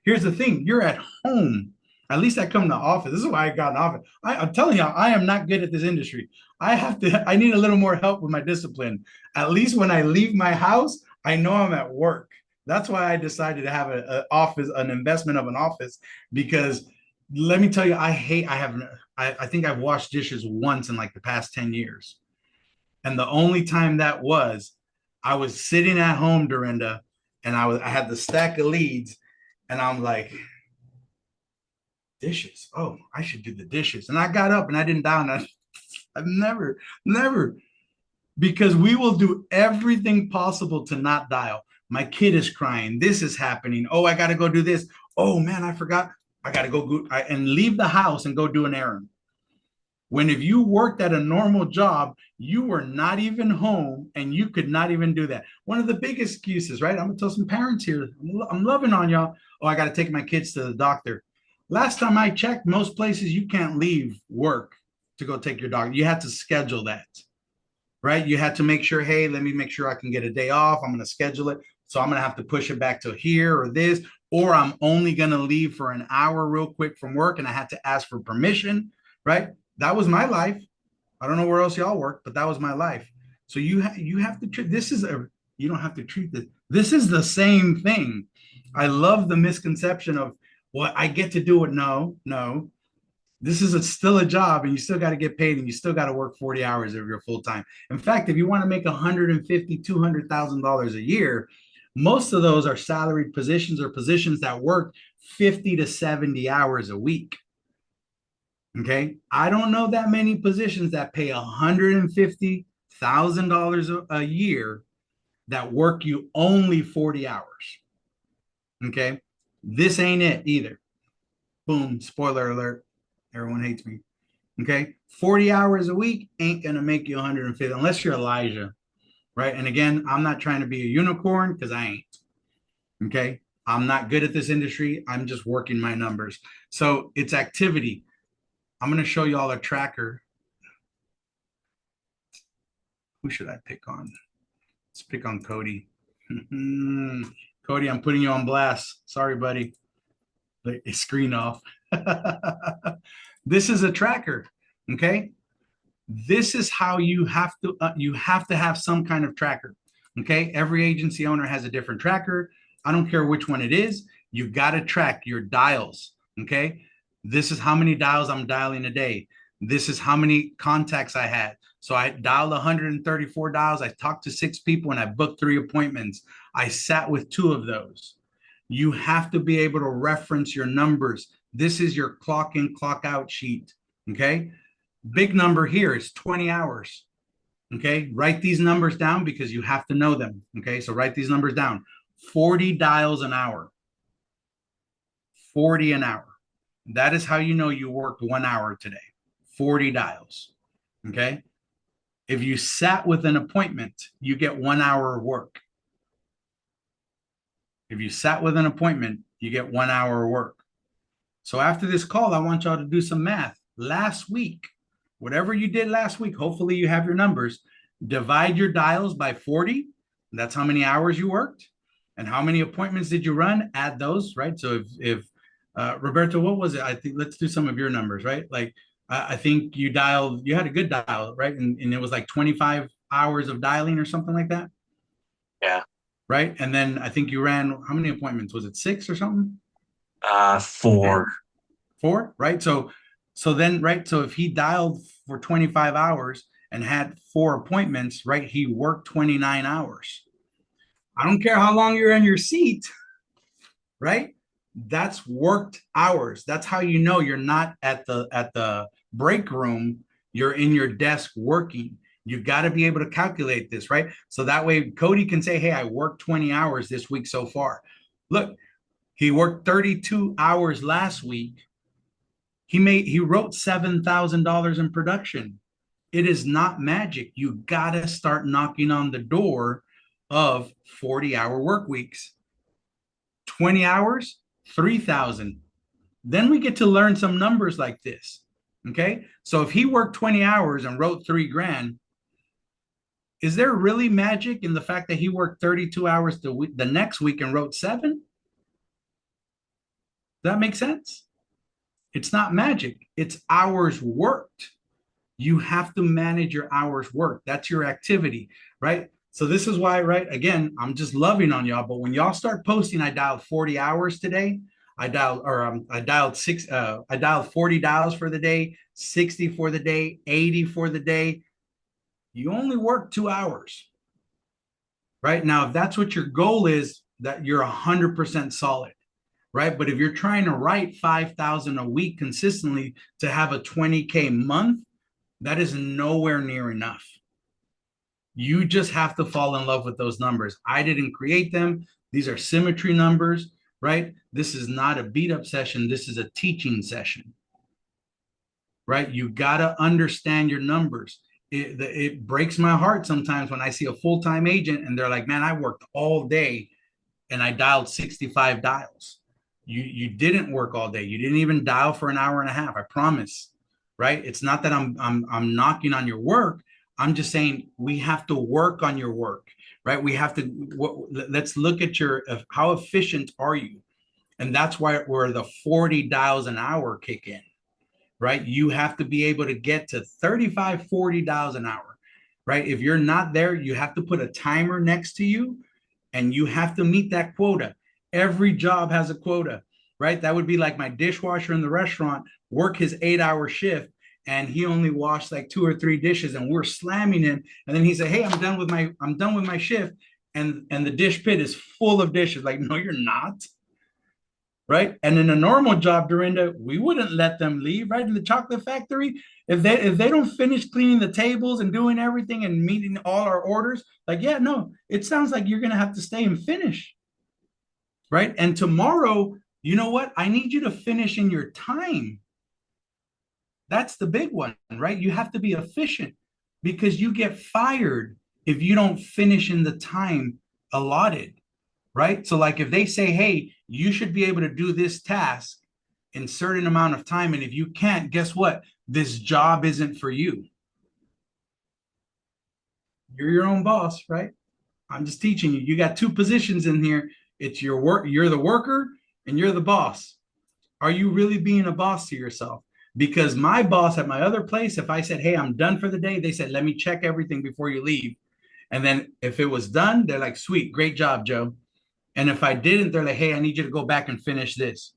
here's the thing, you're at home. At least I come to the office. This is why I got an office. I'm telling you, I am not good at this industry. I need a little more help with my discipline. At least when I leave my house, I know I'm at work. That's why I decided to have an investment of an office, because let me tell you, I think I've washed dishes once in like the past 10 years. And the only time that was, I was sitting at home, Dorinda, and I had the stack of leads, and I'm like, dishes. Oh, I should do the dishes. And I got up and I didn't down. I've never, because we will do everything possible to not dial. My kid is crying. This is happening. Oh, I got to go do this. Oh man, I forgot. I got to go and leave the house and go do an errand. When if you worked at a normal job, you were not even home and you could not even do that. One of the big excuses, right? I'm gonna tell some parents here. I'm loving on y'all. Oh, I got to take my kids to the doctor. Last time I checked, most places you can't leave work to go take your dog. You had to schedule that, right? You had to make sure, hey, let me make sure I can get a day off. I'm going to schedule it. So I'm going to have to push it back to here or this, or I'm only going to leave for an hour real quick from work and I had to ask for permission, right? That was my life. I don't know where else y'all work, but that was my life. So you have to treat you don't have to treat this. This is the same thing. I love the misconception of, well, I get to do it. No. This is still a job and you still got to get paid and you still got to work 40 hours if you're full time. In fact, if you want to make $150,000, $200,000 a year, most of those are salaried positions or positions that work 50 to 70 hours a week. Okay. I don't know that many positions that pay $150,000 a year that work you only 40 hours. Okay. This ain't it either. Boom. Spoiler alert. Everyone hates me. Okay. 40 hours a week ain't going to make you 150 unless you're Elijah. Right. And again, I'm not trying to be a unicorn because I ain't. Okay. I'm not good at this industry. I'm just working my numbers. So it's activity. I'm going to show you all a tracker. Who should I pick on? Let's pick on Cody. Cody, I'm putting you on blast. Sorry, buddy. Screen off. This is a tracker. Okay. This is how you have to have some kind of tracker. Okay. Every agency owner has a different tracker. I don't care which one it is. You got to track your dials. Okay. This is how many dials I'm dialing a day. This is how many contacts I had. So I dialed 134 dials. I talked to 6 people and I booked 3 appointments. I sat with 2 of those. You have to be able to reference your numbers. This is your clock in, clock out sheet. Okay. Big number here is 20 hours. Okay. Write these numbers down because you have to know them. Okay. So write these numbers down. 40 dials an hour. 40 an hour. That is how you know you worked 1 hour today. 40 dials. Okay. If you sat with an appointment, you get 1 hour of work. If you sat with an appointment, you get 1 hour of work. So after this call, I want y'all to do some math. Last week, whatever you did last week, hopefully you have your numbers. Divide your dials by 40. That's how many hours you worked. And how many appointments did you run? Add those, right? So if Roberto, what was it? I think let's do some of your numbers, right? Like I think you had a good dial, right? And it was like 25 hours of dialing or something like that.
Yeah.
Right. And then I think you ran how many appointments? Was it 6 or something?
4.
4, right? So then, right. So if he dialed for 25 hours and had 4 appointments, right? He worked 29 hours. I don't care how long you're in your seat, right? That's worked hours. That's how you know you're not at the break room. You're in your desk working. You got to be able to calculate this, right? So that way Cody can say, hey, I worked 20 hours this week so far. Look, he worked 32 hours last week. He wrote $7,000 in production. It is not magic. You got to start knocking on the door of 40-hour work weeks. 20 hours, 3,000. Then we get to learn some numbers like this. Okay. So if he worked 20 hours and wrote 3 grand, is there really magic in the fact that he worked 32 hours the next week and wrote 7? Does that make sense? It's not magic. It's hours worked. You have to manage your hours worked. That's your activity, right? So this is why, right? Again, I'm just loving on y'all. But when y'all start posting, I dialed 40 hours today. I dialed 40 dials for the day, 60 for the day, 80 for the day. You only work 2 hours, right? Now, if that's what your goal is, that you're 100% solid, right? But if you're trying to write 5,000 a week consistently to have a 20K month, that is nowhere near enough. You just have to fall in love with those numbers. I didn't create them. These are Symmetry numbers, right? This is not a beat up session. This is a teaching session, right? You got to understand your numbers. It breaks my heart sometimes when I see a full-time agent and they're like, man, I worked all day and I dialed 65 dials. You didn't work all day. You didn't even dial for an hour and a half. I promise, right? It's not that I'm knocking on your work. I'm just saying we have to work on your work, right? We have to, let's look at how efficient are you? And that's where the 40 dials an hour kick in, right? You have to be able to get to 35, 40 dials an hour, right? If you're not there, you have to put a timer next to you and you have to meet that quota. Every job has a quota, right? That would be like my dishwasher in the restaurant, work his 8-hour shift, and he only washed like 2 or 3 dishes, and we're slamming him. And then he said, "Hey, I'm done with my shift," and the dish pit is full of dishes. Like, no, you're not, right? And in a normal job, Dorinda, we wouldn't let them leave, right? In the chocolate factory, if they don't finish cleaning the tables and doing everything and meeting all our orders, like, yeah, no, it sounds like you're gonna have to stay and finish, right? And tomorrow, you know what? I need you to finish in your time. That's the big one, right? You have to be efficient because you get fired if you don't finish in the time allotted, right? So like if they say, hey, you should be able to do this task in certain amount of time, and if you can't, guess what? This job isn't for you. You're your own boss, right? I'm just teaching you. You got 2 positions in here. It's your work. You're the worker and you're the boss. Are you really being a boss to yourself? Because my boss at my other place, if I said, hey, I'm done for the day, they said, let me check everything before you leave. And then if it was done, they're like, sweet, great job, Joe. And if I didn't, they're like, hey, I need you to go back and finish this.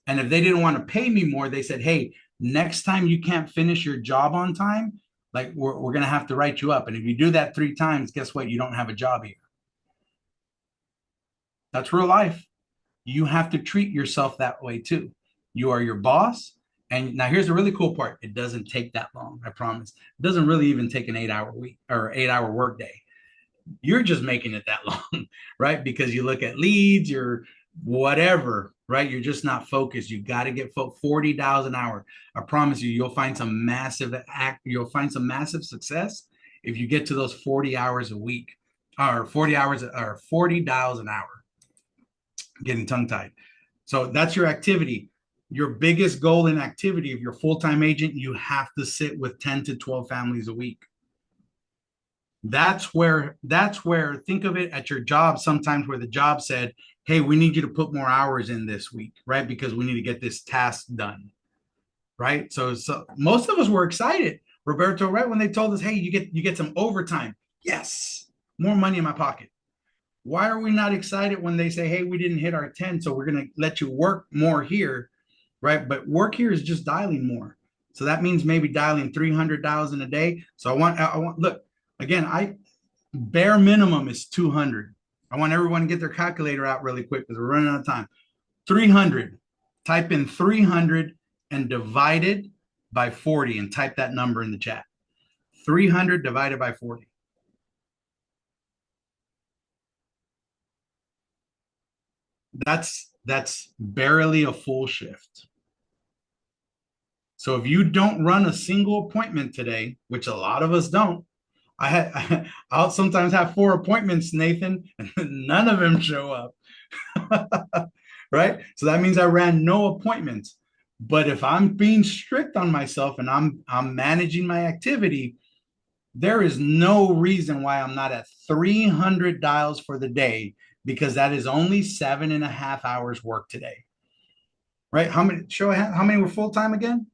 And if they didn't want to pay me more, they said, hey, next time you can't finish your job on time, like we're going to have to write you up. And if you do that 3 times, guess what? You don't have a job here. That's real life. You have to treat yourself that way too. You are your boss. And now here's the really cool part. It doesn't take that long. I promise. It doesn't really even take an 8 hour week or 8 hour workday. You're just making it that long, right? Because you look at leads, you're whatever, right? You're just not focused. You got to get $40 an hour. I promise you, you'll find some massive success if you get to those 40 hours a week or 40 hours or $40 an hour. Getting tongue tied. So that's your activity. Your biggest goal in activity, if you're a full-time agent, you have to sit with 10 to 12 families a week. That's where think of it at your job sometimes where the job said, hey, we need you to put more hours in this week, right? Because we need to get this task done, right? So most of us were excited, Roberto, right? When they told us, hey, you get some overtime. Yes, more money in my pocket. Why are we not excited when they say, hey, we didn't hit our 10, so we're going to let you work more here, right? But work here is just dialing more. So that means maybe dialing 300,000 a day. So I want, look, again, bare minimum is 200. I want everyone to get their calculator out really quick because we're running out of time. 300. Type in 300 and divide it by 40 and type that number in the chat. 300 divided by 40. That's barely a full shift. So if you don't run a single appointment today, which a lot of us don't, I'll sometimes have 4 appointments, Nathan, and none of them show up. Right? So that means I ran no appointments. But if I'm being strict on myself and I'm managing my activity, there is no reason why I'm not at 300 dials for the day, because that is only 7.5 hours work today. Right? How many were full time again?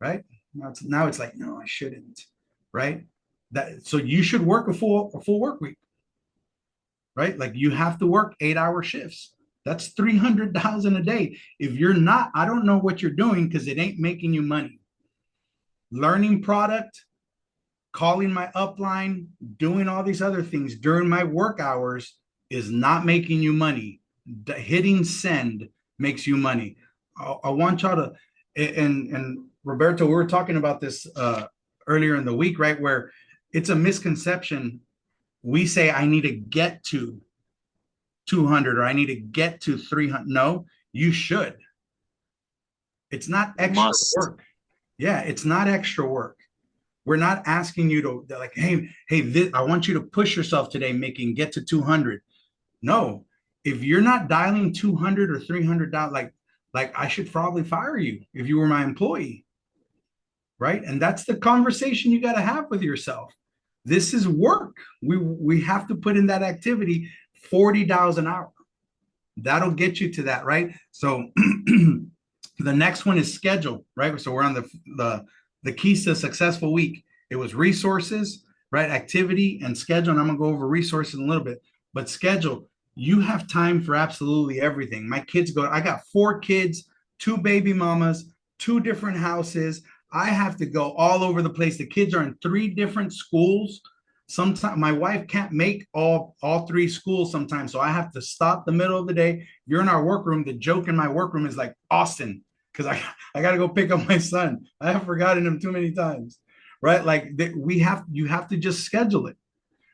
Right? Now it's like, no, I shouldn't. Right? So you should work a full work week. Right? Like you have to work 8-hour shifts. That's 300,000 a day. If you're not, I don't know what you're doing because it ain't making you money. Learning product, calling my upline, doing all these other things during my work hours is not making you money. Hitting send makes you money. I want y'all to, and Roberto, we were talking about this earlier in the week, right? Where it's a misconception. We say, I need to get to 200 or I need to get to 300. No, you should. It's not extra work. Yeah, it's not extra work. We're not asking you to like, hey, I want you to push yourself today, get to 200. No, if you're not dialing 200 or 300, like I should probably fire you if you were my employee, right? And that's the conversation you got to have with yourself. This is work. We have to put in that activity, $40 an hour. That'll get you to that, right? So the next one is schedule, right? So we're on the keys to a successful week. It was resources, right? Activity and schedule. And I'm gonna go over resources in a little bit, but schedule, you have time for absolutely everything. My kids I got 4 kids, 2 baby mamas, 2 different houses. I have to go all over the place. The kids are in 3 different schools. Sometimes my wife can't make all 3 schools sometimes. So I have to stop the middle of the day. You're in our workroom. The joke in my workroom is like, Austin, because I got to go pick up my son. I have forgotten him too many times, right? Like you have to just schedule it,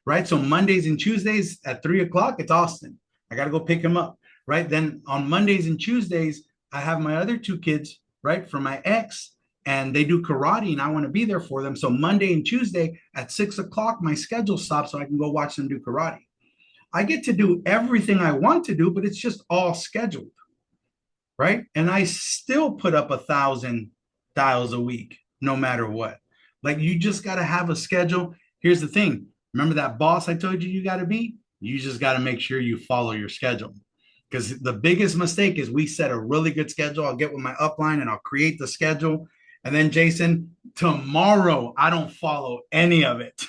right? So Mondays and Tuesdays at 3:00, it's Austin. I got to go pick him up, right? Then on Mondays and Tuesdays, I have my other 2 kids, right, from my ex, and they do karate and I want to be there for them. So Monday and Tuesday at 6:00, my schedule stops so I can go watch them do karate. I get to do everything I want to do, but it's just all scheduled, right? And I still put up 1,000 dials a week, no matter what. Like you just got to have a schedule. Here's the thing. Remember that boss I told you got to be? You just got to make sure you follow your schedule. Because the biggest mistake is we set a really good schedule. I'll get with my upline and I'll create the schedule. And then Jason, tomorrow, I don't follow any of it,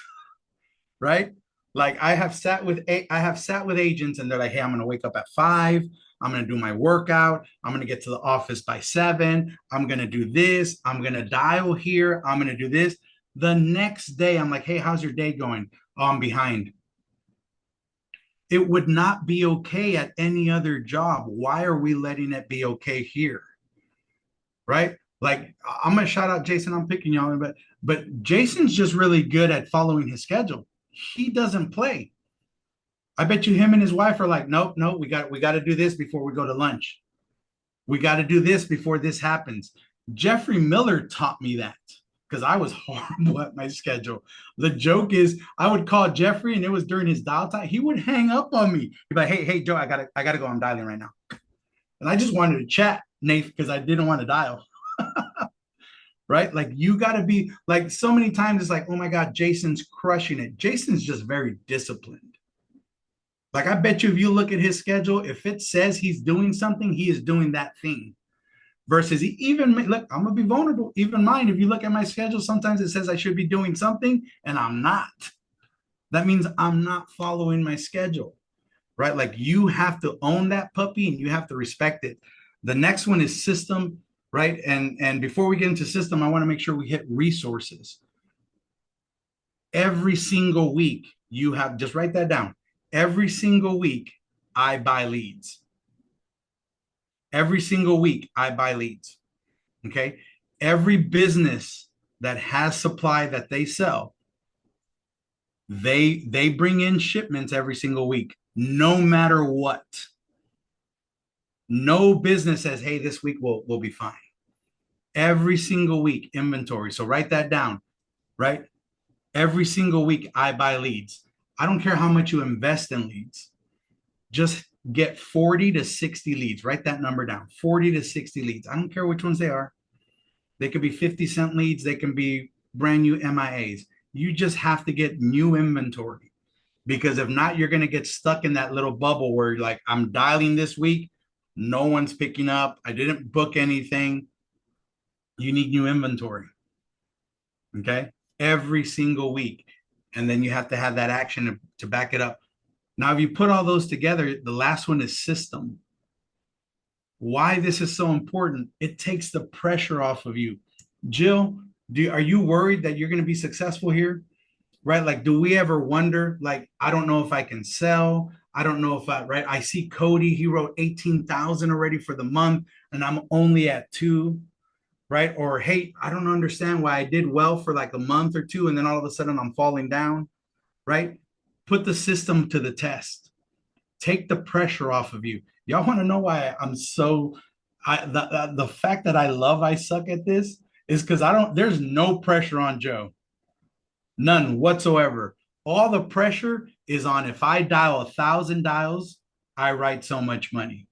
right? Like I have sat with agents and they're like, hey, I'm gonna wake up at 5. I'm gonna do my workout. I'm gonna get to the office by 7. I'm gonna do this. I'm gonna dial here. I'm gonna do this. The next day, I'm like, hey, how's your day going? Oh, I'm behind. It would not be okay at any other job. Why are we letting it be okay here? Right? Like I'm gonna shout out Jason. I'm picking y'all, but Jason's just really good at following his schedule. He doesn't play. I bet you him and his wife are like, nope, nope, we got to do this before we go to lunch. We got to do this before this happens. Jeffrey Miller taught me that because I was horrible at my schedule. The joke is I would call Jeffrey and it was during his dial time. He would hang up on me. He'd be like, hey, Joe, I gotta go. I'm dialing right now. And I just wanted to chat, Nate, because I didn't want to dial. Right? Like you got to be like so many times it's like, oh my God, Jason's crushing it. Jason's just very disciplined. Like I bet you if you look at his schedule, if it says he's doing something, he is doing that thing. Versus he even look, I'm gonna be vulnerable. Even mine, if you look at my schedule, sometimes it says I should be doing something and I'm not. That means I'm not following my schedule, right? Like you have to own that puppy and you have to respect it. The next one is system, right? And before we get into system, I want to make sure we hit resources. Every single week, you have just write that down. Every single week, I buy leads. Every single week, I buy leads. Okay. Every business that has supply that they sell, they bring in shipments every single week, no matter what. No business says, hey, this week we'll be fine. Every single week, inventory. So write that down, right? Every single week, I buy leads. I don't care how much you invest in leads. Just get 40 to 60 leads. Write that number down. 40 to 60 leads. I don't care which ones they are. They could be 50-cent leads. They can be brand new MIAs. You just have to get new inventory because if not, you're going to get stuck in that little bubble where you're like, I'm dialing this week. No one's picking up. I didn't book anything. You need new inventory. Okay. Every single week. And then you have to have that action to back it up. Now, if you put all those together, the last one is system. Why this is so important, it takes the pressure off of you. Jill, are you worried that you're going to be successful here? Right? Like, do we ever wonder, like, I don't know if I can sell. I don't know if right? I see Cody, he wrote 18,000 already for the month and I'm only at 2, right? Or, hey, I don't understand why I did well for like a month or 2 and then all of a sudden I'm falling down, right? Put the system to the test. Take the pressure off of you. Y'all want to know why I'm so the fact that I suck at this is because there's no pressure on Joe. None whatsoever. All the pressure is on if I dial 1,000 dials, I write so much money.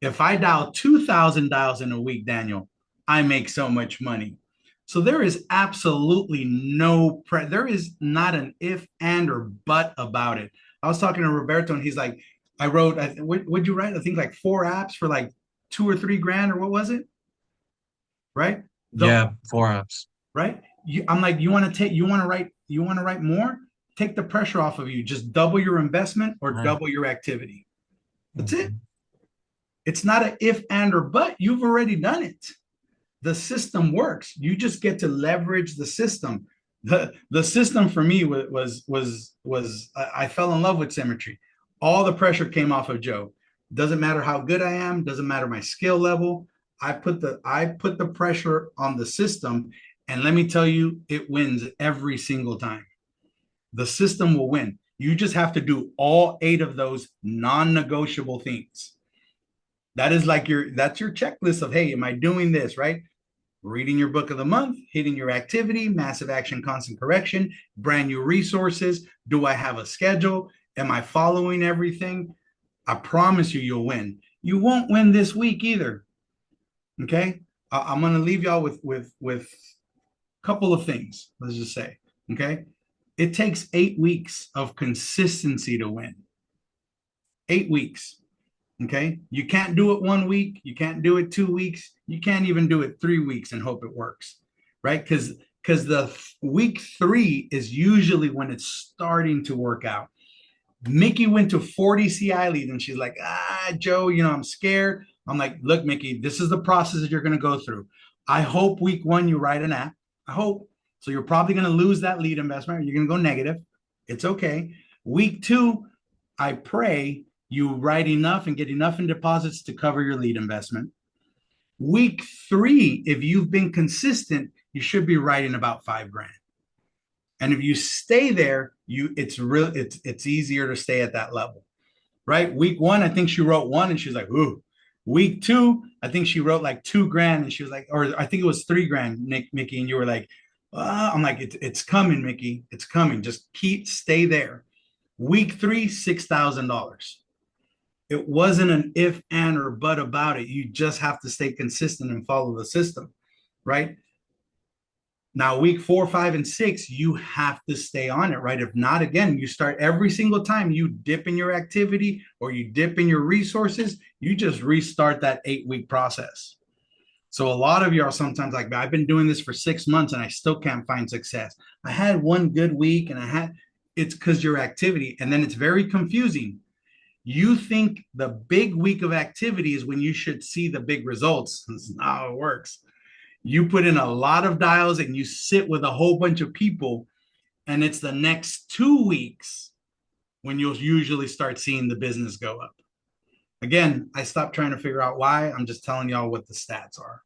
If I dial 2,000 dials in a week, Daniel, I make so much money. So there is absolutely there is not an if, and, or but about it. I was talking to Roberto and he's like, I wrote, what'd you write? I think like 4 apps for like 2 or 3 grand or what was it? Right?
Yeah, 4 apps.
Right? I'm like, you want to write more? Take the pressure off of you. Just double your investment or double your activity. That's it. It's not an if, and, or but. You've already done it. The system works. You just get to leverage the system. The system for me was I fell in love with Symmetry. All the pressure came off of Joe. Doesn't matter how good I am, doesn't matter my skill level. I put the pressure on the system, and let me tell you, it wins every single time. The system will win. You just have to do all 8 of those non-negotiable things. That's your checklist of, hey, am I doing this, right? Reading your book of the month, hitting your activity, massive action, constant correction, brand new resources. Do I have a schedule? Am I following everything? I promise you'll win. You won't win this week either. Okay. I'm going to leave y'all with a couple of things. Let's just say, okay. It takes 8 weeks of consistency to win. 8 weeks. Okay. You can't do it 1 week. You can't do it 2 weeks. You can't even do it 3 weeks and hope it works. Right. Because because week 3 is usually when it's starting to work out. Mickey went to 40 CI leads and she's like, Joe, I'm scared. I'm like, look, Mickey, this is the process that you're going to go through. I hope week 1 you write an app. I hope. So you're probably going to lose that lead investment. You're going to go negative. It's okay. Week 2, I pray you write enough and get enough in deposits to cover your lead investment. Week 3, if you've been consistent, you should be writing about $5,000. And if you stay there, it's easier to stay at that level, right? Week 1, I think she wrote 1 and she's like, ooh. Week 2, I think she wrote like $2,000 and she was like, or I think it was $3,000, Mickey, and you were like, I'm like, it's coming, Mickey, it's coming. Just stay there. Week 3, $6,000. It wasn't an if, and, or but about it. You just have to stay consistent and follow the system, right? Now, week 4, 5, and 6, you have to stay on it, right? If not, again, you start every single time you dip in your activity or you dip in your resources, you just restart that 8-week process. So a lot of you are sometimes like, I've been doing this for 6 months and I still can't find success. I had one good week and it's because your activity, and then it's very confusing. You think the big week of activity is when you should see the big results. That's not how it works. You put in a lot of dials and you sit with a whole bunch of people, and it's the next 2 weeks when you'll usually start seeing the business go up. Again, I stopped trying to figure out why. I'm just telling y'all what the stats are,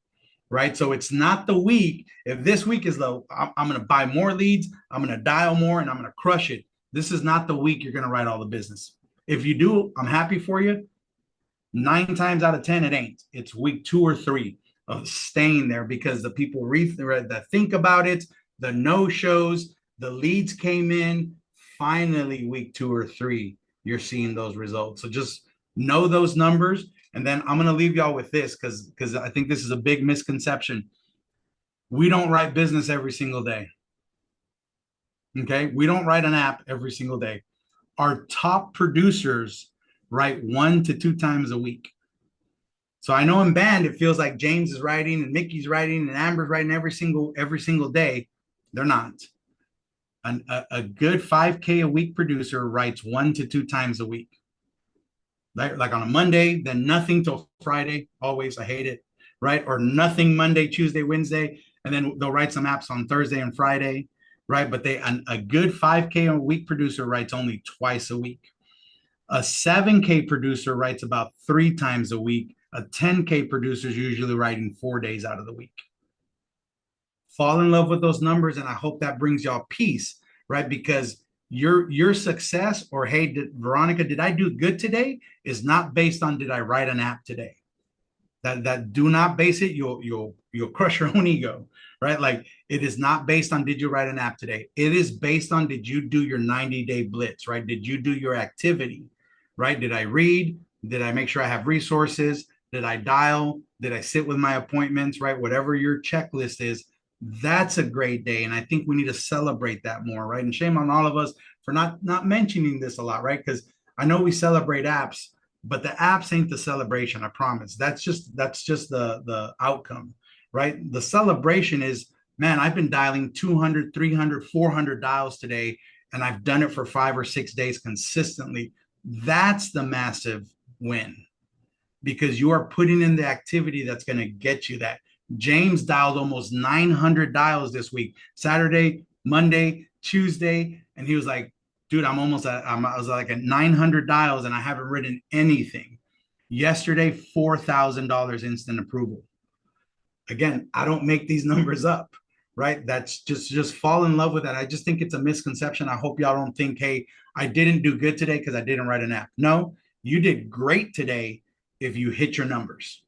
right? So it's not the week. If this week is low, I'm going to buy more leads, I'm going to dial more, and I'm going to crush it. This is not the week you're going to write all the business. If you do, I'm happy for you. 9 times out of 10, it ain't. It's week 2 or 3 of staying there because the people that think about it, the no-shows, the leads came in. Finally, week 2 or 3, you're seeing those results. So just know those numbers. And then I'm going to leave y'all with this because I think this is a big misconception. We don't write business every single day. Okay? We don't write an app every single day. Our top producers write 1 to 2 times a week. So I know in band, it feels like James is writing and Mickey's writing and Amber's writing every single day. They're not. A good 5K a week producer writes 1 to 2 times a week. Like on a Monday, then nothing till Friday. Always, I hate it, right? Or nothing Monday, Tuesday, Wednesday, and then they'll write some apps on Thursday and Friday, right? But a good 5K a week producer writes only twice a week. A 7K producer writes about 3 times a week. A 10K producer is usually writing 4 days out of the week. Fall in love with those numbers, and I hope that brings y'all peace, right? Because your success, or hey, Veronica, did I do good today, is not based on did I write an app today. That do not base it. You'll crush your own ego, right? Like, it is not based on did you write an app today. It is based on did you do your 90-day blitz, right? Did you do your activity, right? Did I read? Did I make sure I have resources? Did I dial? Did I sit with my appointments, right? Whatever your checklist is, that's a great day. And I think we need to celebrate that more, right? And shame on all of us for not mentioning this a lot, right? Because I know we celebrate apps, but the apps ain't the celebration, I promise. That's just the outcome, right? The celebration is, man, I've been dialing 200, 300, 400 dials today, and I've done it for 5 or 6 days consistently. That's the massive win, because you are putting in the activity that's going to get you that. James dialed almost 900 dials this week, Saturday, Monday, Tuesday. And he was like, dude, I was like at 900 dials and I haven't written anything. Yesterday, $4,000 instant approval. Again, I don't make these numbers up, right? That's just fall in love with that. I just think it's a misconception. I hope y'all don't think, hey, I didn't do good today because I didn't write an app. No, you did great today if you hit your numbers.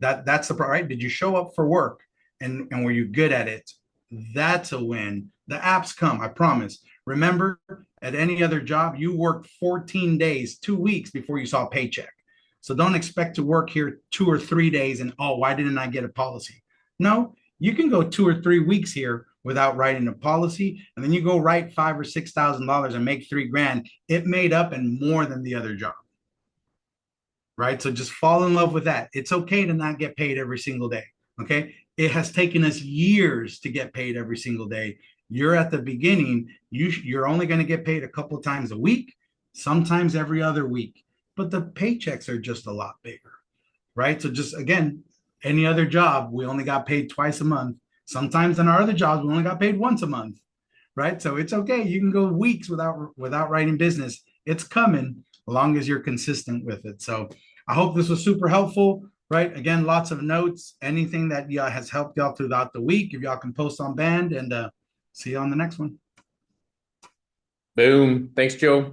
That's the part, right? Did you show up for work and were you good at it? That's a win. The apps come, I promise. Remember, at any other job, you worked 14 days, 2 weeks before you saw a paycheck. So don't expect to work here 2 or 3 days and, oh, why didn't I get a policy? No, you can go 2 or 3 weeks here without writing a policy, and then you go write $5,000 or $6,000 and make $3,000. It made up and more than the other job. Right? So just fall in love with that. It's okay to not get paid every single day. Okay. It has taken us years to get paid every single day. You're at the beginning. You're only going to get paid a couple times a week, sometimes every other week, but the paychecks are just a lot bigger, right? So just again, any other job, we only got paid twice a month. Sometimes in our other jobs, we only got paid once a month, right? So it's okay. You can go weeks without writing business. It's coming as long as you're consistent with it. So I hope this was super helpful, right? Again, lots of notes, anything that has helped y'all throughout the week. If y'all can post on Band, and see you on the next one.
Boom. Thanks, Joe.